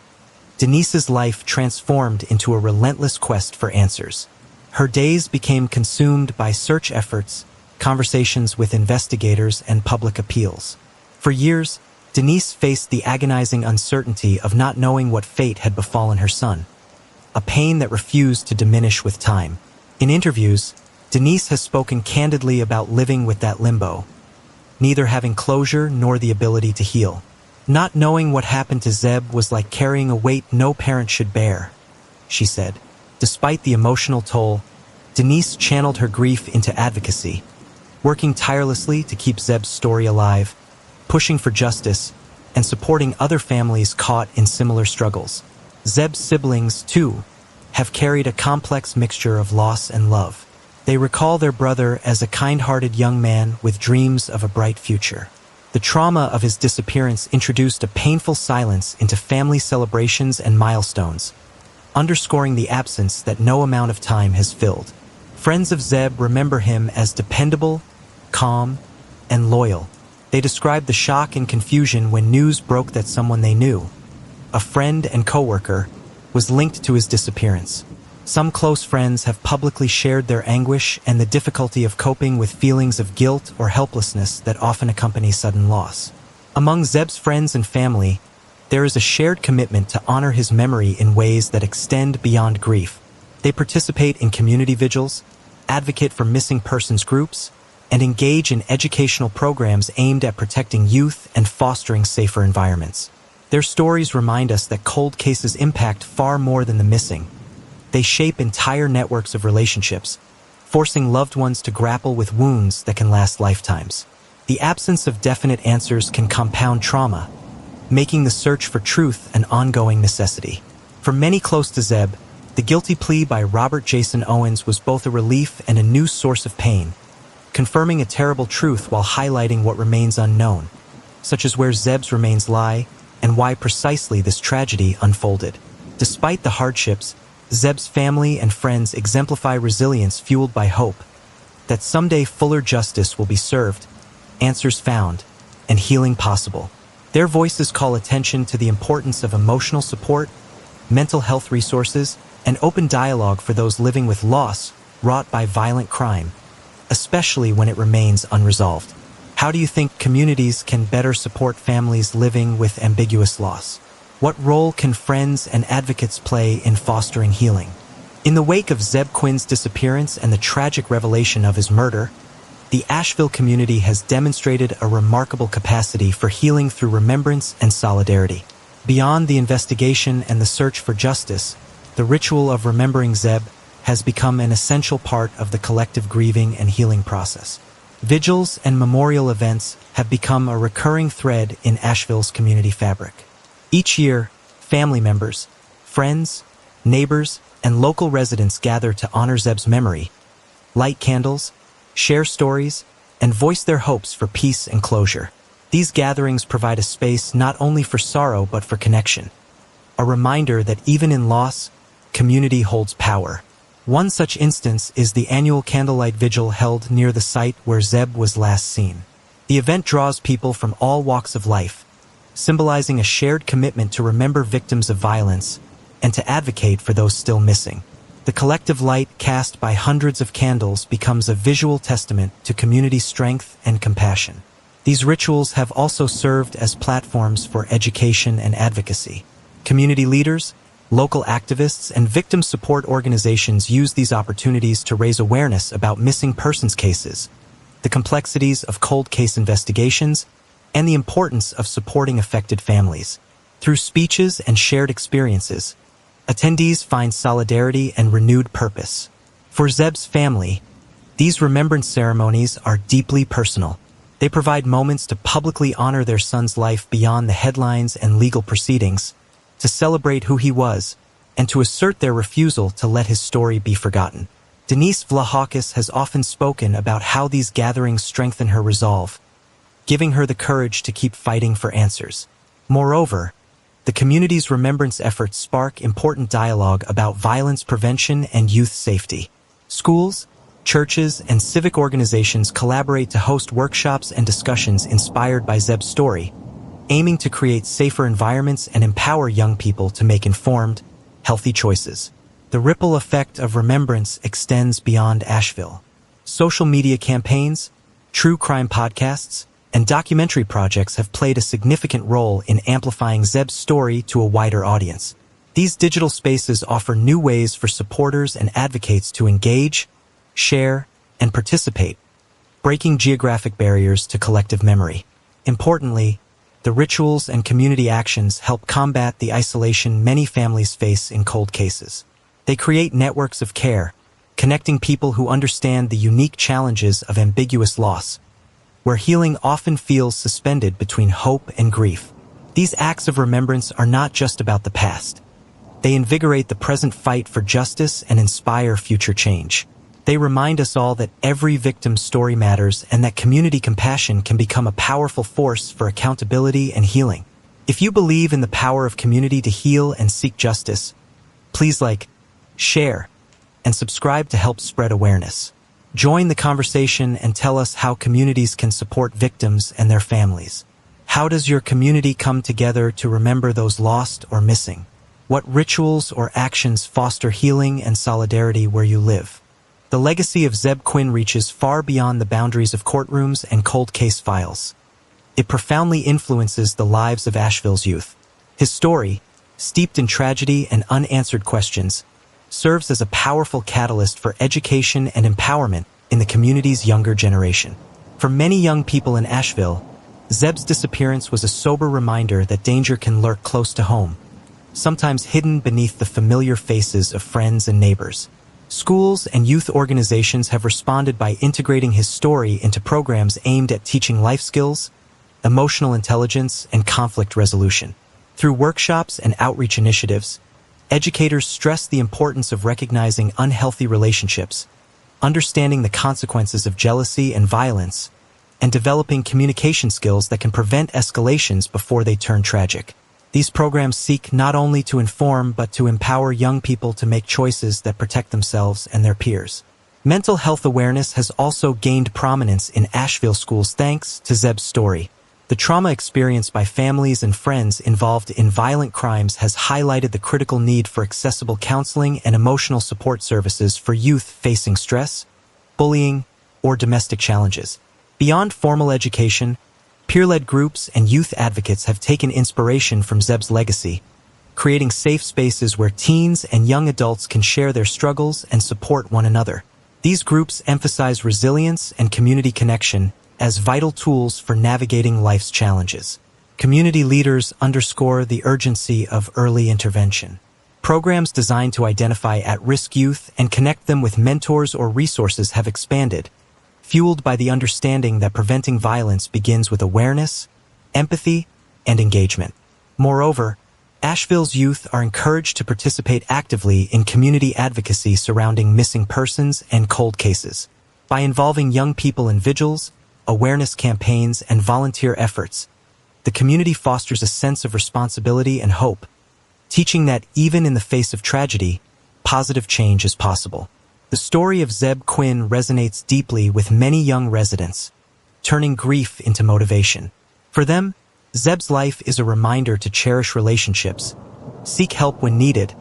Denise's life transformed into a relentless quest for answers. Her days became consumed by search efforts, conversations with investigators, and public appeals. For years, Denise faced the agonizing uncertainty of not knowing what fate had befallen her son, a pain that refused to diminish with time. In interviews, Denise has spoken candidly about living with that limbo, neither having closure nor the ability to heal. Not knowing what happened to Zebb was like carrying a weight no parent should bear, she said. Despite the emotional toll, Denise channeled her grief into advocacy, working tirelessly to keep Zebb's story alive, pushing for justice, and supporting other families caught in similar struggles. Zebb's siblings, too, have carried a complex mixture of loss and love. They recall their brother as a kind-hearted young man with dreams of a bright future. The trauma of his disappearance introduced a painful silence into family celebrations and milestones, underscoring the absence that no amount of time has filled. Friends of Zebb remember him as dependable, calm, and loyal. They describe the shock and confusion when news broke that someone they knew, a friend and coworker, was linked to his disappearance. Some close friends have publicly shared their anguish and the difficulty of coping with feelings of guilt or helplessness that often accompany sudden loss. Among Zebb's friends and family, there is a shared commitment to honor his memory in ways that extend beyond grief. They participate in community vigils, advocate for missing persons groups, and engage in educational programs aimed at protecting youth and fostering safer environments. Their stories remind us that cold cases impact far more than the missing. They shape entire networks of relationships, forcing loved ones to grapple with wounds that can last lifetimes. The absence of definite answers can compound trauma, making the search for truth an ongoing necessity. For many close to Zebb, the guilty plea by Robert Jason Owens was both a relief and a new source of pain, confirming a terrible truth while highlighting what remains unknown, such as where Zebb's remains lie and why precisely this tragedy unfolded. Despite the hardships, Zebb's family and friends exemplify resilience fueled by hope that someday fuller justice will be served, answers found, and healing possible. Their voices call attention to the importance of emotional support, mental health resources, and open dialogue for those living with loss wrought by violent crime, especially when it remains unresolved. How do you think communities can better support families living with ambiguous loss? What role can friends and advocates play in fostering healing? In the wake of Zebb Quinn's disappearance and the tragic revelation of his murder, the Asheville community has demonstrated a remarkable capacity for healing through remembrance and solidarity. Beyond the investigation and the search for justice, the ritual of remembering Zebb has become an essential part of the collective grieving and healing process. Vigils and memorial events have become a recurring thread in Asheville's community fabric. Each year, family members, friends, neighbors, and local residents gather to honor Zebb's memory, light candles, share stories, and voice their hopes for peace and closure. These gatherings provide a space not only for sorrow but for connection, a reminder that even in loss, community holds power. One such instance is the annual candlelight vigil held near the site where Zebb was last seen. The event draws people from all walks of life, symbolizing a shared commitment to remember victims of violence and to advocate for those still missing. The collective light cast by hundreds of candles becomes a visual testament to community strength and compassion. These rituals have also served as platforms for education and advocacy. Community leaders, local activists, and victim support organizations use these opportunities to raise awareness about missing persons cases, the complexities of cold case investigations, and the importance of supporting affected families. Through speeches and shared experiences, attendees find solidarity and renewed purpose. For Zebb's family, these remembrance ceremonies are deeply personal. They provide moments to publicly honor their son's life beyond the headlines and legal proceedings, to celebrate who he was, and to assert their refusal to let his story be forgotten. Denise Vlahakis has often spoken about how these gatherings strengthen her resolve, giving her the courage to keep fighting for answers. Moreover, the community's remembrance efforts spark important dialogue about violence prevention and youth safety. Schools, churches, and civic organizations collaborate to host workshops and discussions inspired by Zebb's story, aiming to create safer environments and empower young people to make informed, healthy choices. The ripple effect of remembrance extends beyond Asheville. Social media campaigns, true crime podcasts, and documentary projects have played a significant role in amplifying Zebb's story to a wider audience. These digital spaces offer new ways for supporters and advocates to engage, share, and participate, breaking geographic barriers to collective memory. Importantly, the rituals and community actions help combat the isolation many families face in cold cases. They create networks of care, connecting people who understand the unique challenges of ambiguous loss, where healing often feels suspended between hope and grief. These acts of remembrance are not just about the past. They invigorate the present fight for justice and inspire future change. They remind us all that every victim's story matters and that community compassion can become a powerful force for accountability and healing. If you believe in the power of community to heal and seek justice, please like, share, and subscribe to help spread awareness. Join the conversation and tell us how communities can support victims and their families. How does your community come together to remember those lost or missing? What rituals or actions foster healing and solidarity where you live? The legacy of Zebb Quinn reaches far beyond the boundaries of courtrooms and cold case files. It profoundly influences the lives of Asheville's youth. His story, steeped in tragedy and unanswered questions, serves as a powerful catalyst for education and empowerment in the community's younger generation. For many young people in Asheville, Zebb's disappearance was a sober reminder that danger can lurk close to home, sometimes hidden beneath the familiar faces of friends and neighbors. Schools and youth organizations have responded by integrating his story into programs aimed at teaching life skills, emotional intelligence, and conflict resolution. Through workshops and outreach initiatives, educators stress the importance of recognizing unhealthy relationships, understanding the consequences of jealousy and violence, and developing communication skills that can prevent escalations before they turn tragic. These programs seek not only to inform but to empower young people to make choices that protect themselves and their peers. Mental health awareness has also gained prominence in Asheville schools thanks to Zebb's story. The trauma experienced by families and friends involved in violent crimes has highlighted the critical need for accessible counseling and emotional support services for youth facing stress, bullying, or domestic challenges. Beyond formal education, peer-led groups and youth advocates have taken inspiration from Zebb's legacy, creating safe spaces where teens and young adults can share their struggles and support one another. These groups emphasize resilience and community connection as vital tools for navigating life's challenges. Community leaders underscore the urgency of early intervention. Programs designed to identify at-risk youth and connect them with mentors or resources have expanded, fueled by the understanding that preventing violence begins with awareness, empathy, and engagement. Moreover, Asheville's youth are encouraged to participate actively in community advocacy surrounding missing persons and cold cases. By involving young people in vigils, awareness campaigns, and volunteer efforts, the community fosters a sense of responsibility and hope, teaching that even in the face of tragedy, positive change is possible. The story of Zebb Quinn resonates deeply with many young residents, turning grief into motivation. For them, Zebb's life is a reminder to cherish relationships, seek help when needed,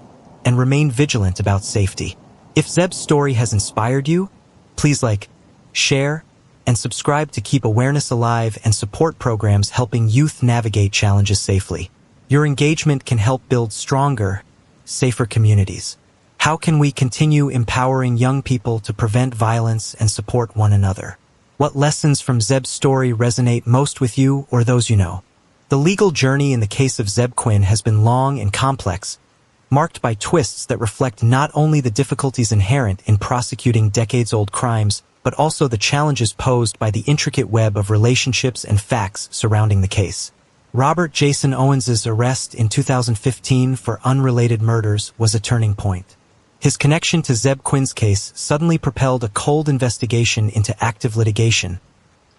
and remain vigilant about safety. If Zebb's story has inspired you, please like, share, and subscribe to keep awareness alive and support programs helping youth navigate challenges safely. Your engagement can help build stronger, safer communities. How can we continue empowering young people to prevent violence and support one another? What lessons from Zebb's story resonate most with you or those you know? The legal journey in the case of Zebb Quinn has been long and complex, marked by twists that reflect not only the difficulties inherent in prosecuting decades-old crimes, but also the challenges posed by the intricate web of relationships and facts surrounding the case. Robert Jason Owens's arrest in 2015 for unrelated murders was a turning point. His connection to Zebb Quinn's case suddenly propelled a cold investigation into active litigation,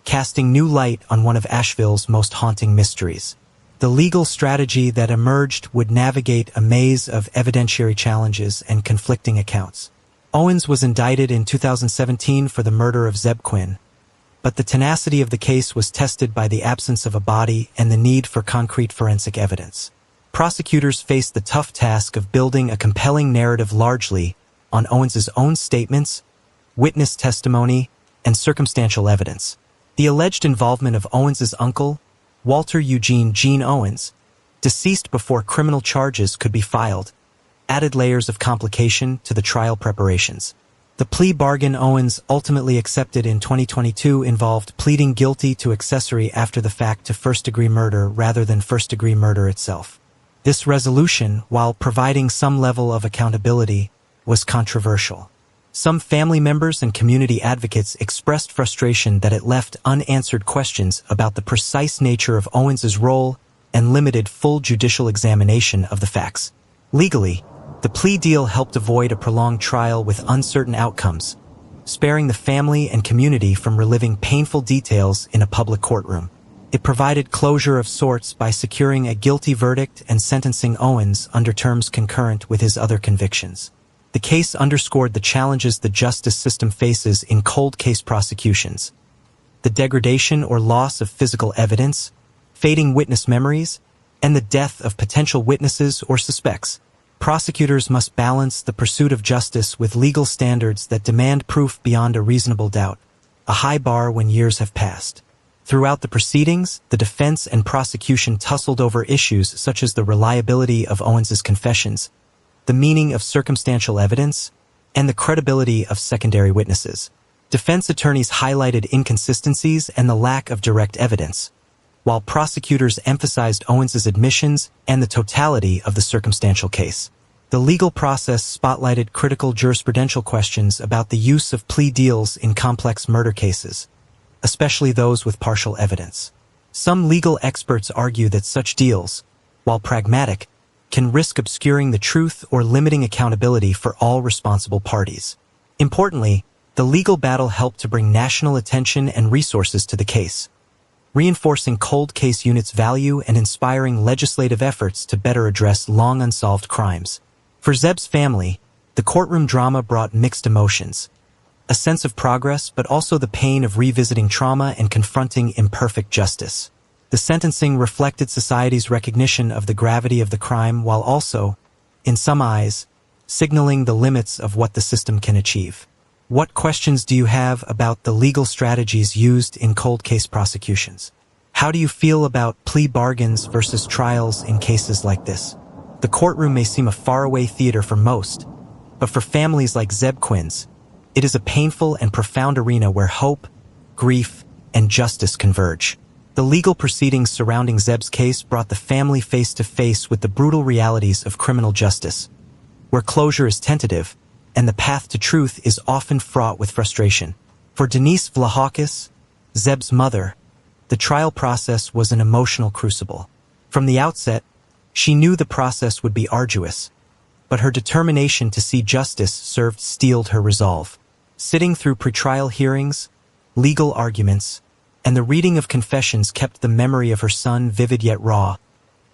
casting new light on one of Asheville's most haunting mysteries. The legal strategy that emerged would navigate a maze of evidentiary challenges and conflicting accounts. Owens was indicted in 2017 for the murder of Zebb Quinn, but the tenacity of the case was tested by the absence of a body and the need for concrete forensic evidence. Prosecutors faced the tough task of building a compelling narrative largely on Owens's own statements, witness testimony, and circumstantial evidence. The alleged involvement of Owens's uncle, Walter Eugene "Gene" Owens, deceased before criminal charges could be filed, added layers of complication to the trial preparations. The plea bargain Owens ultimately accepted in 2022 involved pleading guilty to accessory after the fact to first-degree murder rather than first-degree murder itself. This resolution, while providing some level of accountability, was controversial. Some family members and community advocates expressed frustration that it left unanswered questions about the precise nature of Owens's role and limited full judicial examination of the facts. Legally, the plea deal helped avoid a prolonged trial with uncertain outcomes, sparing the family and community from reliving painful details in a public courtroom. It provided closure of sorts by securing a guilty verdict and sentencing Owens under terms concurrent with his other convictions. The case underscored the challenges the justice system faces in cold case prosecutions: the degradation or loss of physical evidence, fading witness memories, and the death of potential witnesses or suspects. Prosecutors must balance the pursuit of justice with legal standards that demand proof beyond a reasonable doubt, a high bar when years have passed. Throughout the proceedings, the defense and prosecution tussled over issues such as the reliability of Owens's confessions, the meaning of circumstantial evidence, and the credibility of secondary witnesses. Defense attorneys highlighted inconsistencies and the lack of direct evidence, while prosecutors emphasized Owens's admissions and the totality of the circumstantial case. The legal process spotlighted critical jurisprudential questions about the use of plea deals in complex murder cases, especially those with partial evidence. Some legal experts argue that such deals, while pragmatic, can risk obscuring the truth or limiting accountability for all responsible parties. Importantly, the legal battle helped to bring national attention and resources to the case, reinforcing cold case units' value and inspiring legislative efforts to better address long unsolved crimes. For Zebb's family, the courtroom drama brought mixed emotions. A sense of progress, but also the pain of revisiting trauma and confronting imperfect justice. The sentencing reflected society's recognition of the gravity of the crime while also, in some eyes, signaling the limits of what the system can achieve. What questions do you have about the legal strategies used in cold case prosecutions? How do you feel about plea bargains versus trials in cases like this? The courtroom may seem a faraway theater for most, but for families like Zebb Quinn's, it is a painful and profound arena where hope, grief, and justice converge. The legal proceedings surrounding Zebb's case brought the family face to face with the brutal realities of criminal justice, where closure is tentative, and the path to truth is often fraught with frustration. For Denise Vlahakis, Zebb's mother, the trial process was an emotional crucible. From the outset, she knew the process would be arduous, but her determination to see justice served steeled her resolve. Sitting through pretrial hearings, legal arguments, and the reading of confessions kept the memory of her son vivid yet raw,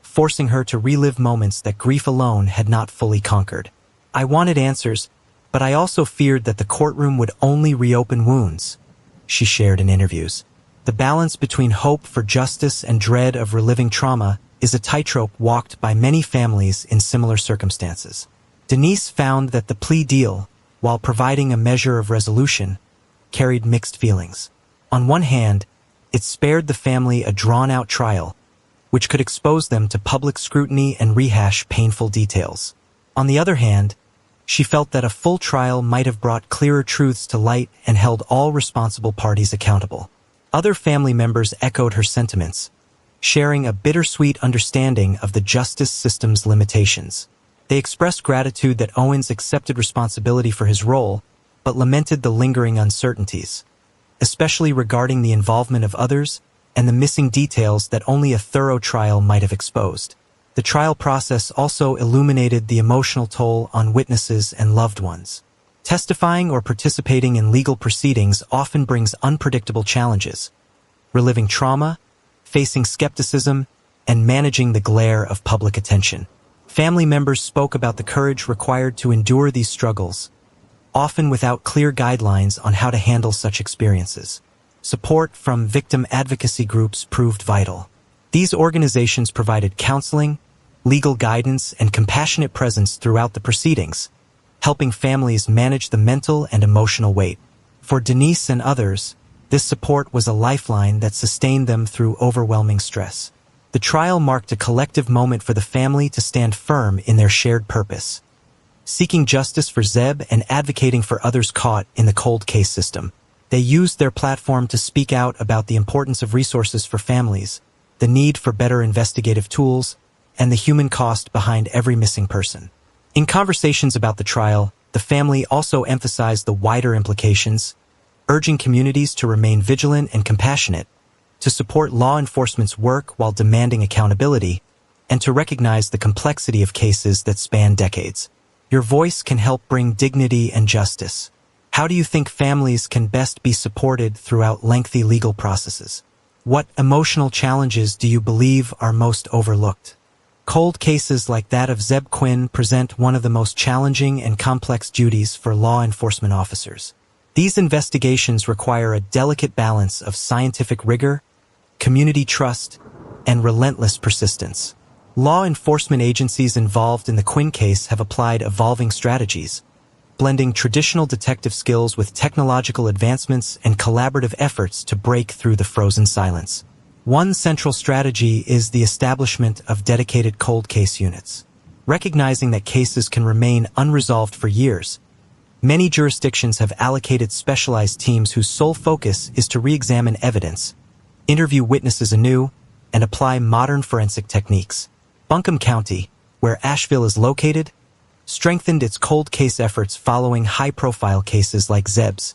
forcing her to relive moments that grief alone had not fully conquered. I wanted answers, but I also feared that the courtroom would only reopen wounds, she shared in interviews. The balance between hope for justice and dread of reliving trauma is a tightrope walked by many families in similar circumstances. Denise found that the plea deal, while providing a measure of resolution, carried mixed feelings. On one hand, it spared the family a drawn-out trial, which could expose them to public scrutiny and rehash painful details. On the other hand, she felt that a full trial might have brought clearer truths to light and held all responsible parties accountable. Other family members echoed her sentiments, sharing a bittersweet understanding of the justice system's limitations. They expressed gratitude that Owens accepted responsibility for his role, but lamented the lingering uncertainties, especially regarding the involvement of others and the missing details that only a thorough trial might have exposed. The trial process also illuminated the emotional toll on witnesses and loved ones. Testifying or participating in legal proceedings often brings unpredictable challenges, reliving trauma, facing skepticism, and managing the glare of public attention. Family members spoke about the courage required to endure these struggles, often without clear guidelines on how to handle such experiences. Support from victim advocacy groups proved vital. These organizations provided counseling, legal guidance, and compassionate presence throughout the proceedings, helping families manage the mental and emotional weight. For Denise and others, this support was a lifeline that sustained them through overwhelming stress. The trial marked a collective moment for the family to stand firm in their shared purpose, seeking justice for Zebb and advocating for others caught in the cold case system. They used their platform to speak out about the importance of resources for families, the need for better investigative tools, and the human cost behind every missing person. In conversations about the trial, the family also emphasized the wider implications, urging communities to remain vigilant and compassionate, to support law enforcement's work while demanding accountability, and to recognize the complexity of cases that span decades. Your voice can help bring dignity and justice. How do you think families can best be supported throughout lengthy legal processes? What emotional challenges do you believe are most overlooked? Cold cases like that of Zebb Quinn present one of the most challenging and complex duties for law enforcement officers. These investigations require a delicate balance of scientific rigor, community trust, and relentless persistence. Law enforcement agencies involved in the Quinn case have applied evolving strategies, blending traditional detective skills with technological advancements and collaborative efforts to break through the frozen silence. One central strategy is the establishment of dedicated cold case units. Recognizing that cases can remain unresolved for years, many jurisdictions have allocated specialized teams whose sole focus is to re-examine evidence, interview witnesses anew, and apply modern forensic techniques. Buncombe County, where Asheville is located, strengthened its cold case efforts following high-profile cases like Zebb's,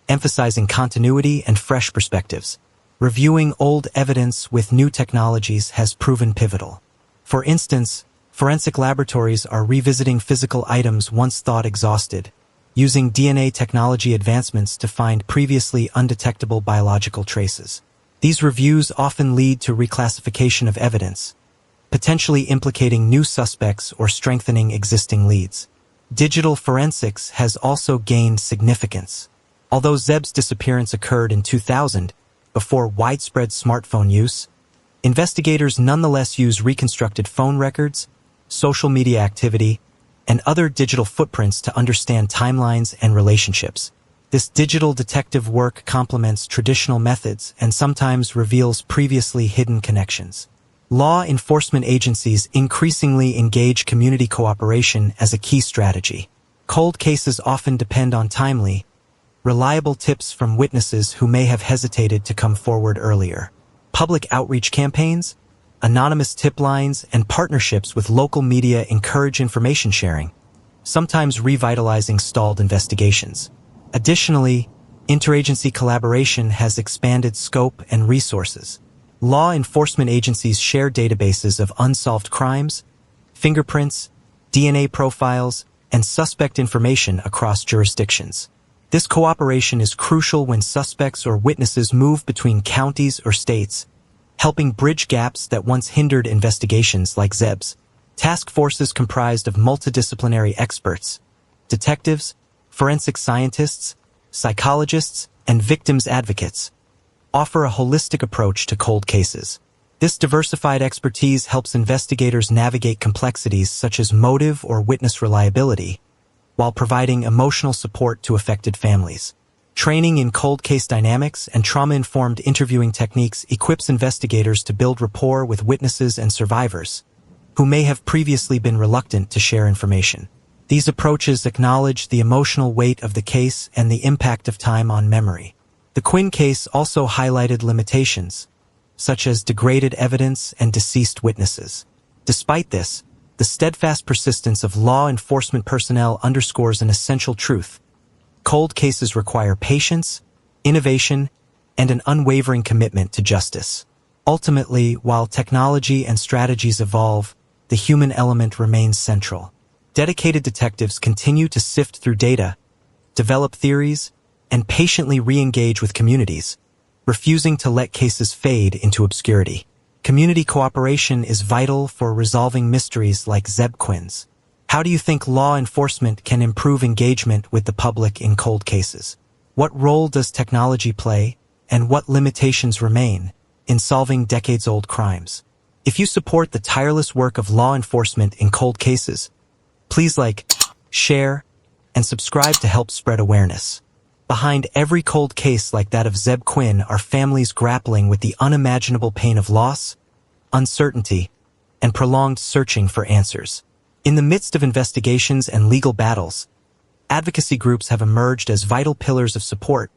emphasizing continuity and fresh perspectives. Reviewing old evidence with new technologies has proven pivotal. For instance, forensic laboratories are revisiting physical items once thought exhausted, using DNA technology advancements to find previously undetectable biological traces. These reviews often lead to reclassification of evidence, potentially implicating new suspects or strengthening existing leads. Digital forensics has also gained significance. Although Zebb's disappearance occurred in 2000, before widespread smartphone use, investigators nonetheless use reconstructed phone records, social media activity, and other digital footprints to understand timelines and relationships. This digital detective work complements traditional methods and sometimes reveals previously hidden connections. Law enforcement agencies increasingly engage community cooperation as a key strategy. Cold cases often depend on timely, reliable tips from witnesses who may have hesitated to come forward earlier. Public outreach campaigns, anonymous tip lines, and partnerships with local media encourage information sharing, sometimes revitalizing stalled investigations. Additionally, interagency collaboration has expanded scope and resources. Law enforcement agencies share databases of unsolved crimes, fingerprints, DNA profiles, and suspect information across jurisdictions. This cooperation is crucial when suspects or witnesses move between counties or states, helping bridge gaps that once hindered investigations like Zebb's. Task forces comprised of multidisciplinary experts, detectives, forensic scientists, psychologists, and victims advocates, offer a holistic approach to cold cases. This diversified expertise helps investigators navigate complexities such as motive or witness reliability, while providing emotional support to affected families. Training in cold case dynamics and trauma-informed interviewing techniques equips investigators to build rapport with witnesses and survivors, who may have previously been reluctant to share information. These approaches acknowledge the emotional weight of the case and the impact of time on memory. The Quinn case also highlighted limitations, such as degraded evidence and deceased witnesses. Despite this, the steadfast persistence of law enforcement personnel underscores an essential truth. Cold cases require patience, innovation, and an unwavering commitment to justice. Ultimately, while technology and strategies evolve, the human element remains central. Dedicated detectives continue to sift through data, develop theories, and patiently re-engage with communities, refusing to let cases fade into obscurity. Community cooperation is vital for resolving mysteries like Zebb Quinn's. How do you think law enforcement can improve engagement with the public in cold cases? What role does technology play, and what limitations remain in solving decades-old crimes? If you support the tireless work of law enforcement in cold cases, please like, share, and subscribe to help spread awareness. Behind every cold case like that of Zebb Quinn are families grappling with the unimaginable pain of loss, uncertainty, and prolonged searching for answers. In the midst of investigations and legal battles, advocacy groups have emerged as vital pillars of support,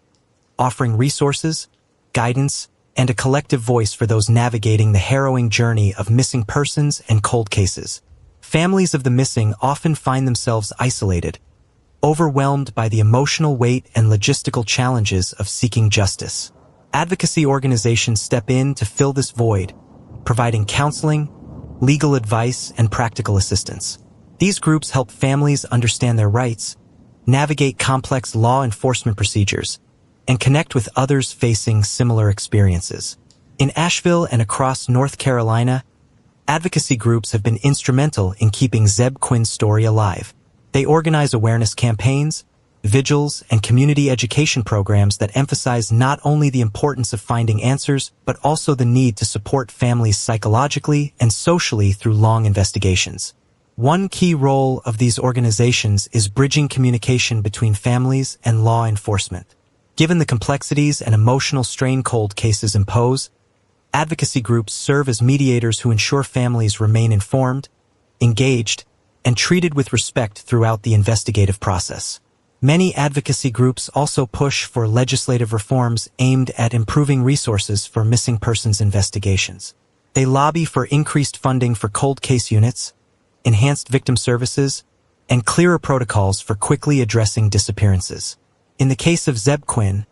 offering resources, guidance, and a collective voice for those navigating the harrowing journey of missing persons and cold cases. Families of the missing often find themselves isolated, overwhelmed by the emotional weight and logistical challenges of seeking justice. Advocacy organizations step in to fill this void, providing counseling, legal advice, and practical assistance. These groups help families understand their rights, navigate complex law enforcement procedures, and connect with others facing similar experiences. In Asheville and across North Carolina, advocacy groups have been instrumental in keeping Zebb Quinn's story alive. They organize awareness campaigns, vigils, and community education programs that emphasize not only the importance of finding answers, but also the need to support families psychologically and socially through long investigations. One key role of these organizations is bridging communication between families and law enforcement. Given the complexities and emotional strain cold cases impose, advocacy groups serve as mediators who ensure families remain informed, engaged, and treated with respect throughout the investigative process. Many advocacy groups also push for legislative reforms aimed at improving resources for missing persons investigations. They lobby for increased funding for cold case units, enhanced victim services, and clearer protocols for quickly addressing disappearances. In the case of Zebb Quinn,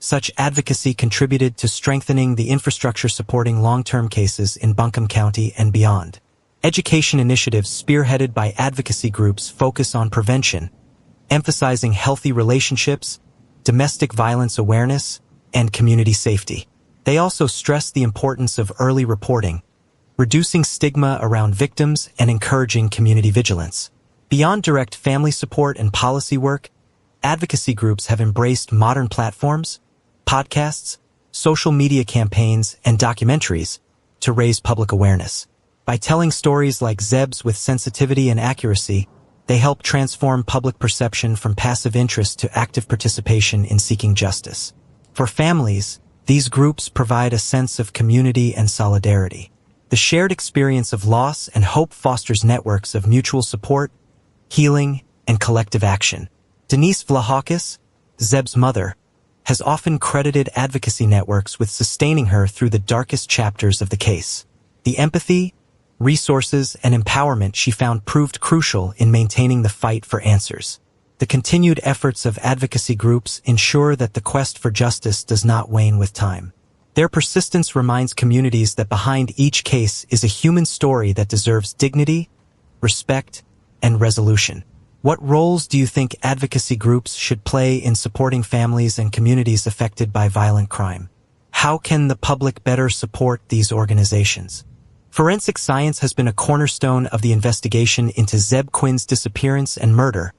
such advocacy contributed to strengthening the infrastructure supporting long-term cases in Buncombe County and beyond. Education initiatives spearheaded by advocacy groups focus on prevention, emphasizing healthy relationships, domestic violence awareness, and community safety. They also stress the importance of early reporting, reducing stigma around victims and encouraging community vigilance. Beyond direct family support and policy work, advocacy groups have embraced modern platforms, podcasts, social media campaigns, and documentaries to raise public awareness. By telling stories like Zebb's with sensitivity and accuracy, they help transform public perception from passive interest to active participation in seeking justice. For families, these groups provide a sense of community and solidarity. The shared experience of loss and hope fosters networks of mutual support, healing, and collective action. Denise Vlahakis, Zebb's mother, has often credited advocacy networks with sustaining her through the darkest chapters of the case. The empathy, resources, and empowerment she found proved crucial in maintaining the fight for answers. The continued efforts of advocacy groups ensure that the quest for justice does not wane with time. Their persistence reminds communities that behind each case is a human story that deserves dignity, respect, and resolution. What roles do you think advocacy groups should play in supporting families and communities affected by violent crime? How can the public better support these organizations? Forensic science has been a cornerstone of the investigation into Zebb Quinn's disappearance and murder,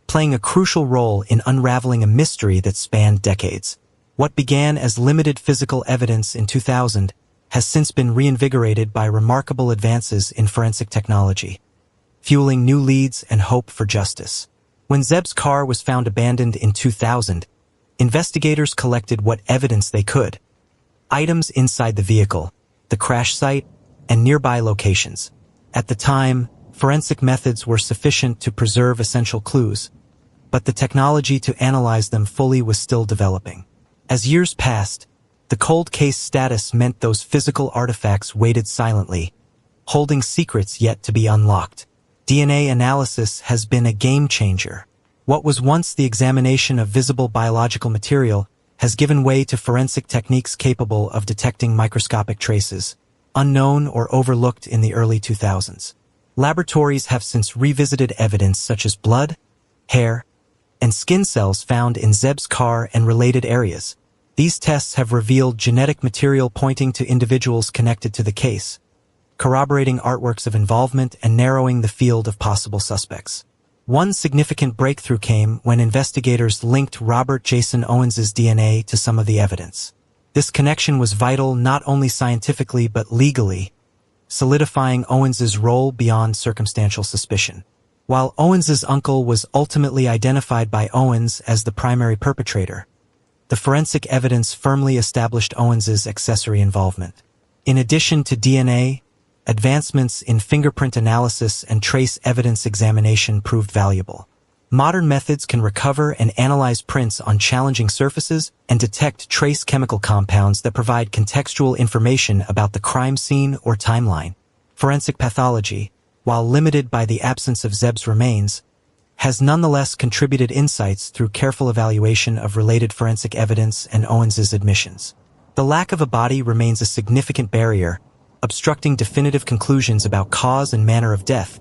playing a crucial role in unraveling a mystery that spanned decades. What began as limited physical evidence in 2000 has since been reinvigorated by remarkable advances in forensic technology, fueling new leads and hope for justice. When Zebb's car was found abandoned in 2000, investigators collected what evidence they could: items inside the vehicle, the crash site, and nearby locations. At the time, forensic methods were sufficient to preserve essential clues, but the technology to analyze them fully was still developing. As years passed, the cold case status meant those physical artifacts waited silently, holding secrets yet to be unlocked. DNA analysis has been a game changer. What was once the examination of visible biological material has given way to forensic techniques capable of detecting microscopic traces, unknown or overlooked in the early 2000s. Laboratories have since revisited evidence such as blood, hair, and skin cells found in Zebb's car and related areas. These tests have revealed genetic material pointing to individuals connected to the case, corroborating artworks of involvement and narrowing the field of possible suspects. One significant breakthrough came when investigators linked Robert Jason Owens's DNA to some of the evidence. This connection was vital not only scientifically but legally, solidifying Owens's role beyond circumstantial suspicion. While Owens's uncle was ultimately identified by Owens as the primary perpetrator, the forensic evidence firmly established Owens's accessory involvement. In addition to DNA, advancements in fingerprint analysis and trace evidence examination proved valuable. Modern methods can recover and analyze prints on challenging surfaces and detect trace chemical compounds that provide contextual information about the crime scene or timeline. Forensic pathology, while limited by the absence of Zebb's remains, has nonetheless contributed insights through careful evaluation of related forensic evidence and Owens's admissions. The lack of a body remains a significant barrier, obstructing definitive conclusions about cause and manner of death,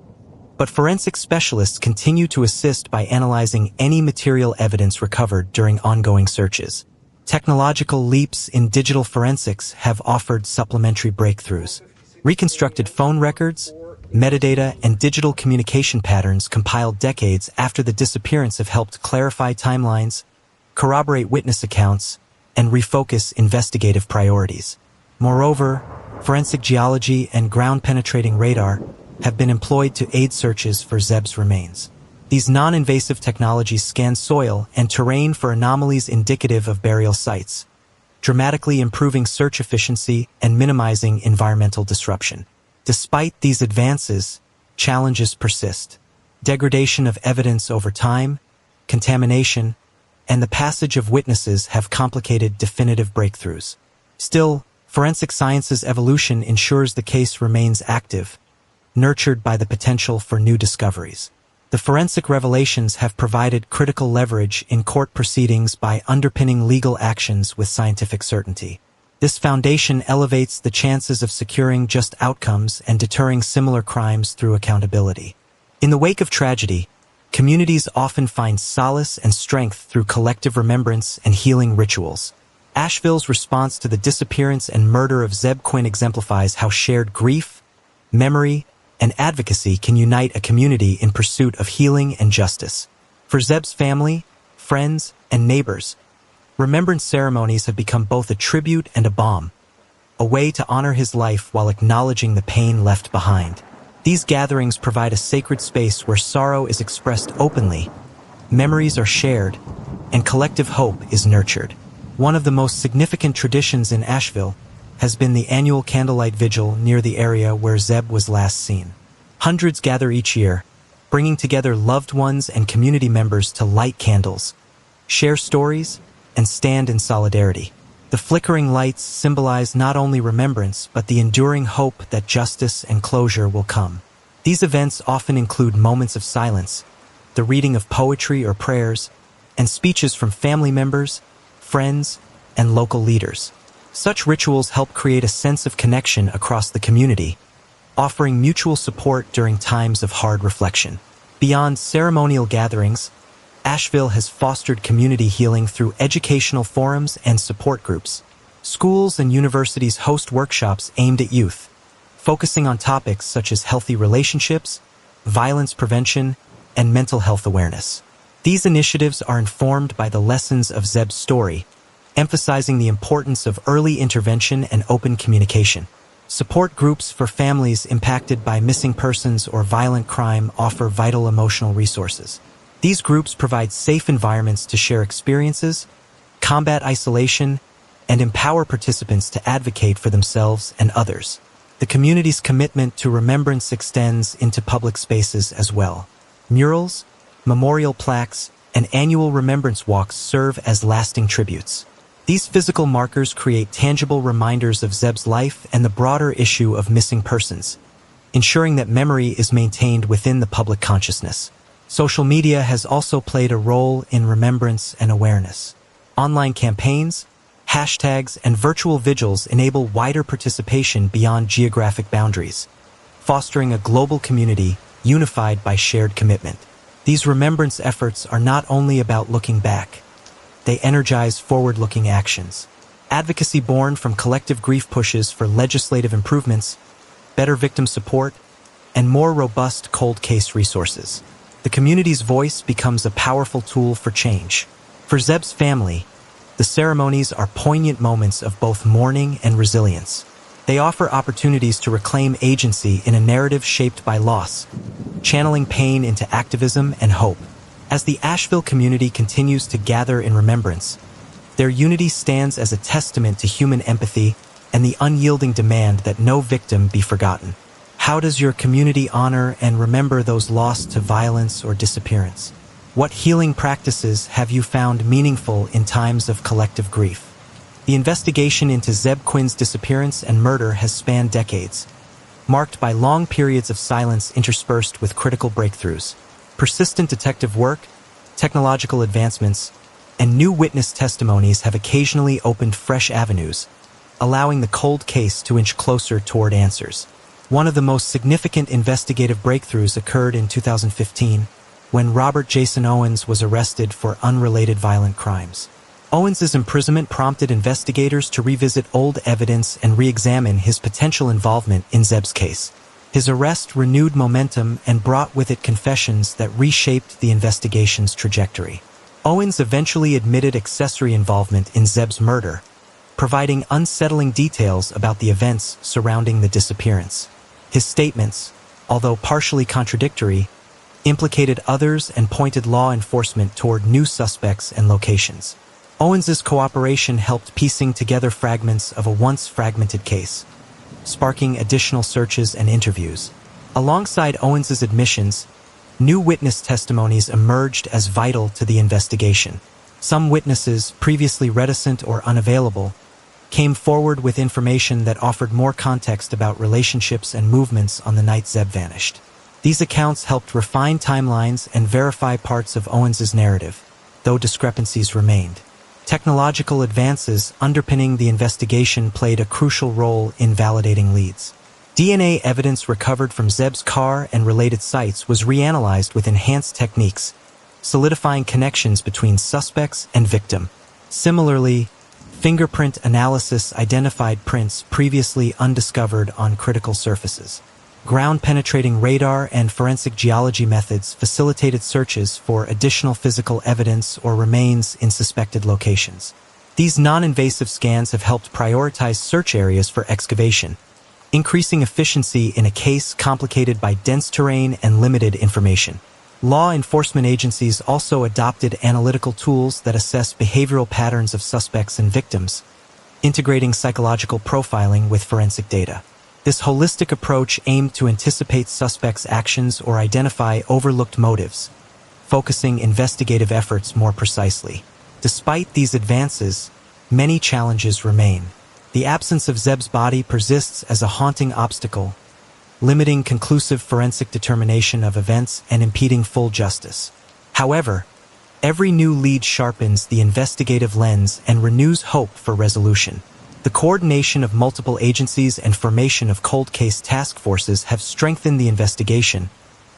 but forensic specialists continue to assist by analyzing any material evidence recovered during ongoing searches. Technological leaps in digital forensics have offered supplementary breakthroughs. Reconstructed phone records, metadata, and digital communication patterns compiled decades after the disappearance have helped clarify timelines, corroborate witness accounts, and refocus investigative priorities. Moreover, forensic geology and ground-penetrating radar have been employed to aid searches for Zebb's remains. These non-invasive technologies scan soil and terrain for anomalies indicative of burial sites, dramatically improving search efficiency and minimizing environmental disruption. Despite these advances, challenges persist. Degradation of evidence over time, contamination, and the passage of witnesses have complicated definitive breakthroughs. Still, forensic science's evolution ensures the case remains active, nurtured by the potential for new discoveries. The forensic revelations have provided critical leverage in court proceedings by underpinning legal actions with scientific certainty. This foundation elevates the chances of securing just outcomes and deterring similar crimes through accountability. In the wake of tragedy, communities often find solace and strength through collective remembrance and healing rituals. Asheville's response to the disappearance and murder of Zebb Quinn exemplifies how shared grief, memory, and advocacy can unite a community in pursuit of healing and justice. For Zebb's family, friends, and neighbors, remembrance ceremonies have become both a tribute and a balm, a way to honor his life while acknowledging the pain left behind. These gatherings provide a sacred space where sorrow is expressed openly, memories are shared, and collective hope is nurtured. One of the most significant traditions in Asheville has been the annual candlelight vigil near the area where Zebb was last seen. Hundreds gather each year, bringing together loved ones and community members to light candles, share stories, and stand in solidarity. The flickering lights symbolize not only remembrance but the enduring hope that justice and closure will come. These events often include moments of silence, the reading of poetry or prayers, and speeches from family members, friends, and local leaders. Such rituals help create a sense of connection across the community, offering mutual support during times of hard reflection. Beyond ceremonial gatherings, Asheville has fostered community healing through educational forums and support groups. Schools and universities host workshops aimed at youth, focusing on topics such as healthy relationships, violence prevention, and mental health awareness. These initiatives are informed by the lessons of Zebb's story, emphasizing the importance of early intervention and open communication. Support groups for families impacted by missing persons or violent crime offer vital emotional resources. These groups provide safe environments to share experiences, combat isolation, and empower participants to advocate for themselves and others. The community's commitment to remembrance extends into public spaces as well. Murals, memorial plaques, and annual remembrance walks serve as lasting tributes. These physical markers create tangible reminders of Zebb's life and the broader issue of missing persons, ensuring that memory is maintained within the public consciousness. Social media has also played a role in remembrance and awareness. Online campaigns, hashtags, and virtual vigils enable wider participation beyond geographic boundaries, fostering a global community unified by shared commitment. These remembrance efforts are not only about looking back, they energize forward-looking actions. Advocacy born from collective grief pushes for legislative improvements, better victim support, and more robust cold case resources. The community's voice becomes a powerful tool for change. For Zebb's family, the ceremonies are poignant moments of both mourning and resilience. They offer opportunities to reclaim agency in a narrative shaped by loss, channeling pain into activism and hope. As the Asheville community continues to gather in remembrance, their unity stands as a testament to human empathy and the unyielding demand that no victim be forgotten. How does your community honor and remember those lost to violence or disappearance? What healing practices have you found meaningful in times of collective grief? The investigation into Zebb Quinn's disappearance and murder has spanned decades, marked by long periods of silence interspersed with critical breakthroughs. Persistent detective work, technological advancements, and new witness testimonies have occasionally opened fresh avenues, allowing the cold case to inch closer toward answers. One of the most significant investigative breakthroughs occurred in 2015, when Robert Jason Owens was arrested for unrelated violent crimes. Owens's imprisonment prompted investigators to revisit old evidence and re-examine his potential involvement in Zebb's case. His arrest renewed momentum and brought with it confessions that reshaped the investigation's trajectory. Owens eventually admitted accessory involvement in Zebb's murder, providing unsettling details about the events surrounding the disappearance. His statements, although partially contradictory, implicated others and pointed law enforcement toward new suspects and locations. Owens's cooperation helped piecing together fragments of a once fragmented case, sparking additional searches and interviews. Alongside Owens's admissions, new witness testimonies emerged as vital to the investigation. Some witnesses, previously reticent or unavailable, came forward with information that offered more context about relationships and movements on the night Zebb vanished. These accounts helped refine timelines and verify parts of Owens's narrative, though discrepancies remained. Technological advances underpinning the investigation played a crucial role in validating leads. DNA evidence recovered from Zebb's car and related sites was reanalyzed with enhanced techniques, solidifying connections between suspects and victim. Similarly, Fingerprint analysis identified prints previously undiscovered on critical surfaces. Ground-penetrating radar and forensic geology methods facilitated searches for additional physical evidence or remains in suspected locations. These non-invasive scans have helped prioritize search areas for excavation, increasing efficiency in a case complicated by dense terrain and limited information. Law enforcement agencies also adopted analytical tools that assess behavioral patterns of suspects and victims, integrating psychological profiling with forensic data. This holistic approach aimed to anticipate suspects' actions or identify overlooked motives, focusing investigative efforts more precisely. Despite these advances, many challenges remain. The absence of Zebb's body persists as a haunting obstacle, limiting conclusive forensic determination of events and impeding full justice. However, every new lead sharpens the investigative lens and renews hope for resolution. The coordination of multiple agencies and formation of cold case task forces have strengthened the investigation,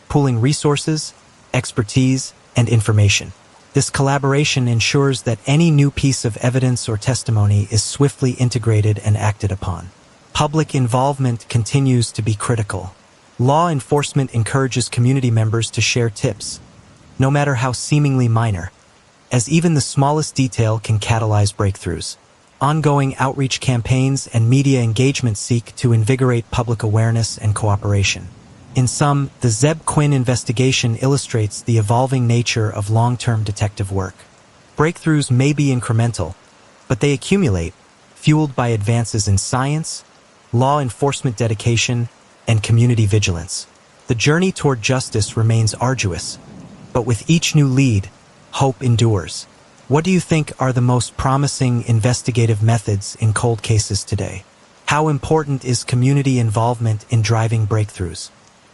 pooling resources, expertise, and information. This collaboration ensures that any new piece of evidence or testimony is swiftly integrated and acted upon. Public involvement continues to be critical. Law enforcement encourages community members to share tips, no matter how seemingly minor, as even the smallest detail can catalyze breakthroughs. Ongoing outreach campaigns and media engagement seek to invigorate public awareness and cooperation. In sum, the Zebb Quinn investigation illustrates the evolving nature of long-term detective work. Breakthroughs may be incremental, but they accumulate, fueled by advances in science, law enforcement dedication, and community vigilance. The journey toward justice remains arduous, but with each new lead, hope endures. What do you think are the most promising investigative methods in cold cases today? How important is community involvement in driving breakthroughs?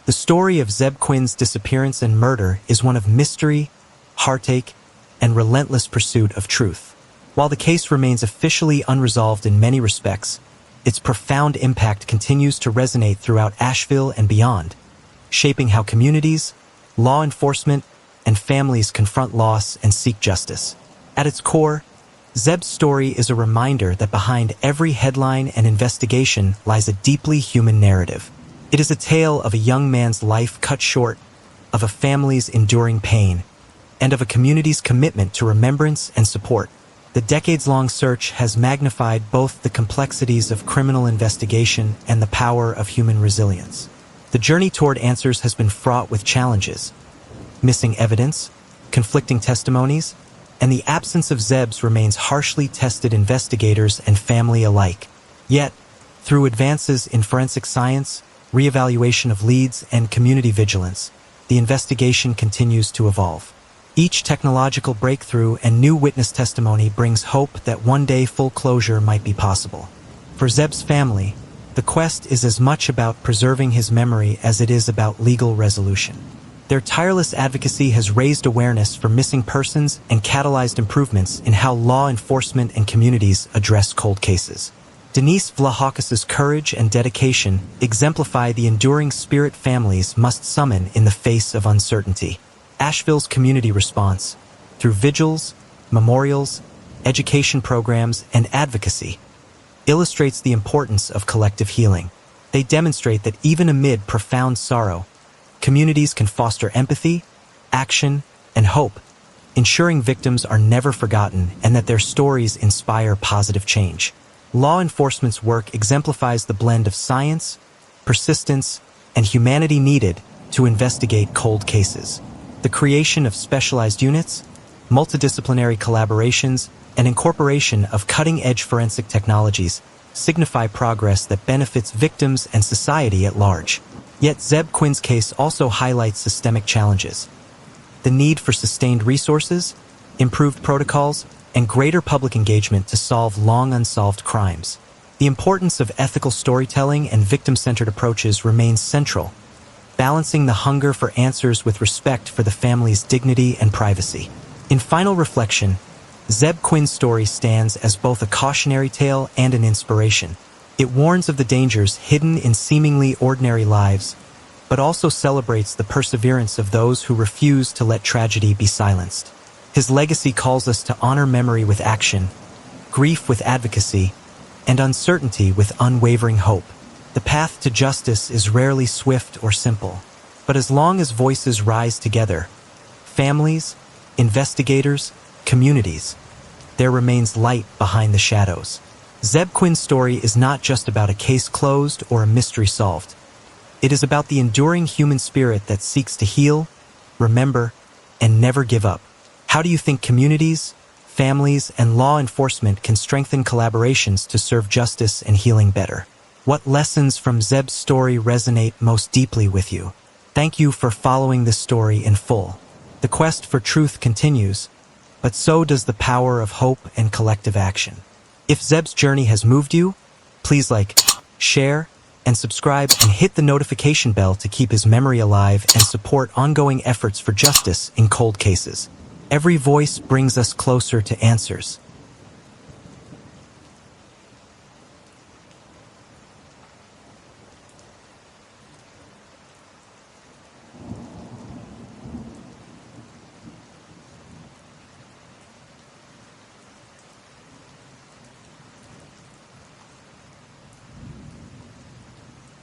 The story of Zebb Quinn's disappearance and murder is one of mystery, heartache, and relentless pursuit of truth. While the case remains officially unresolved in many respects, its profound impact continues to resonate throughout Asheville and beyond, shaping how communities, law enforcement, and families confront loss and seek justice. At its core, Zebb's story is a reminder that behind every headline and investigation lies a deeply human narrative. It is a tale of a young man's life cut short, of a family's enduring pain, and of a community's commitment to remembrance and support. The decades-long search has magnified both the complexities of criminal investigation and the power of human resilience. The journey toward answers has been fraught with challenges: missing evidence, conflicting testimonies, and the absence of Zebb's remains harshly tested investigators and family alike. Yet, through advances in forensic science, reevaluation of leads, and community vigilance, the investigation continues to evolve. Each technological breakthrough and new witness testimony brings hope that one day full closure might be possible. For Zebb's family, the quest is as much about preserving his memory as it is about legal resolution. Their tireless advocacy has raised awareness for missing persons and catalyzed improvements in how law enforcement and communities address cold cases. Denise Vlahakis's courage and dedication exemplify the enduring spirit families must summon in the face of uncertainty. Asheville's community response, through vigils, memorials, education programs, and advocacy, illustrates the importance of collective healing. They demonstrate that even amid profound sorrow, communities can foster empathy, action, and hope, ensuring victims are never forgotten and that their stories inspire positive change. Law enforcement's work exemplifies the blend of science, persistence, and humanity needed to investigate cold cases. The creation of specialized units, multidisciplinary collaborations, and incorporation of cutting-edge forensic technologies signify progress that benefits victims and society at large. Yet Zebb Quinn's case also highlights systemic challenges: the need for sustained resources, improved protocols, and greater public engagement to solve long unsolved crimes. The importance of ethical storytelling and victim-centered approaches remains central, balancing the hunger for answers with respect for the family's dignity and privacy. In final reflection, Zebb Quinn's story stands as both a cautionary tale and an inspiration. It warns of the dangers hidden in seemingly ordinary lives, but also celebrates the perseverance of those who refuse to let tragedy be silenced. His legacy calls us to honor memory with action, grief with advocacy, and uncertainty with unwavering hope. The path to justice is rarely swift or simple, but as long as voices rise together, families, investigators, communities, there remains light behind the shadows. Zebb Quinn's story is not just about a case closed or a mystery solved. It is about the enduring human spirit that seeks to heal, remember, and never give up. How do you think communities, families, and law enforcement can strengthen collaborations to serve justice and healing better? What lessons from Zebb's story resonate most deeply with you? Thank you for following this story in full. The quest for truth continues, but so does the power of hope and collective action. If Zebb's journey has moved you, please like, share, and subscribe and hit the notification bell to keep his memory alive and support ongoing efforts for justice in cold cases. Every voice brings us closer to answers.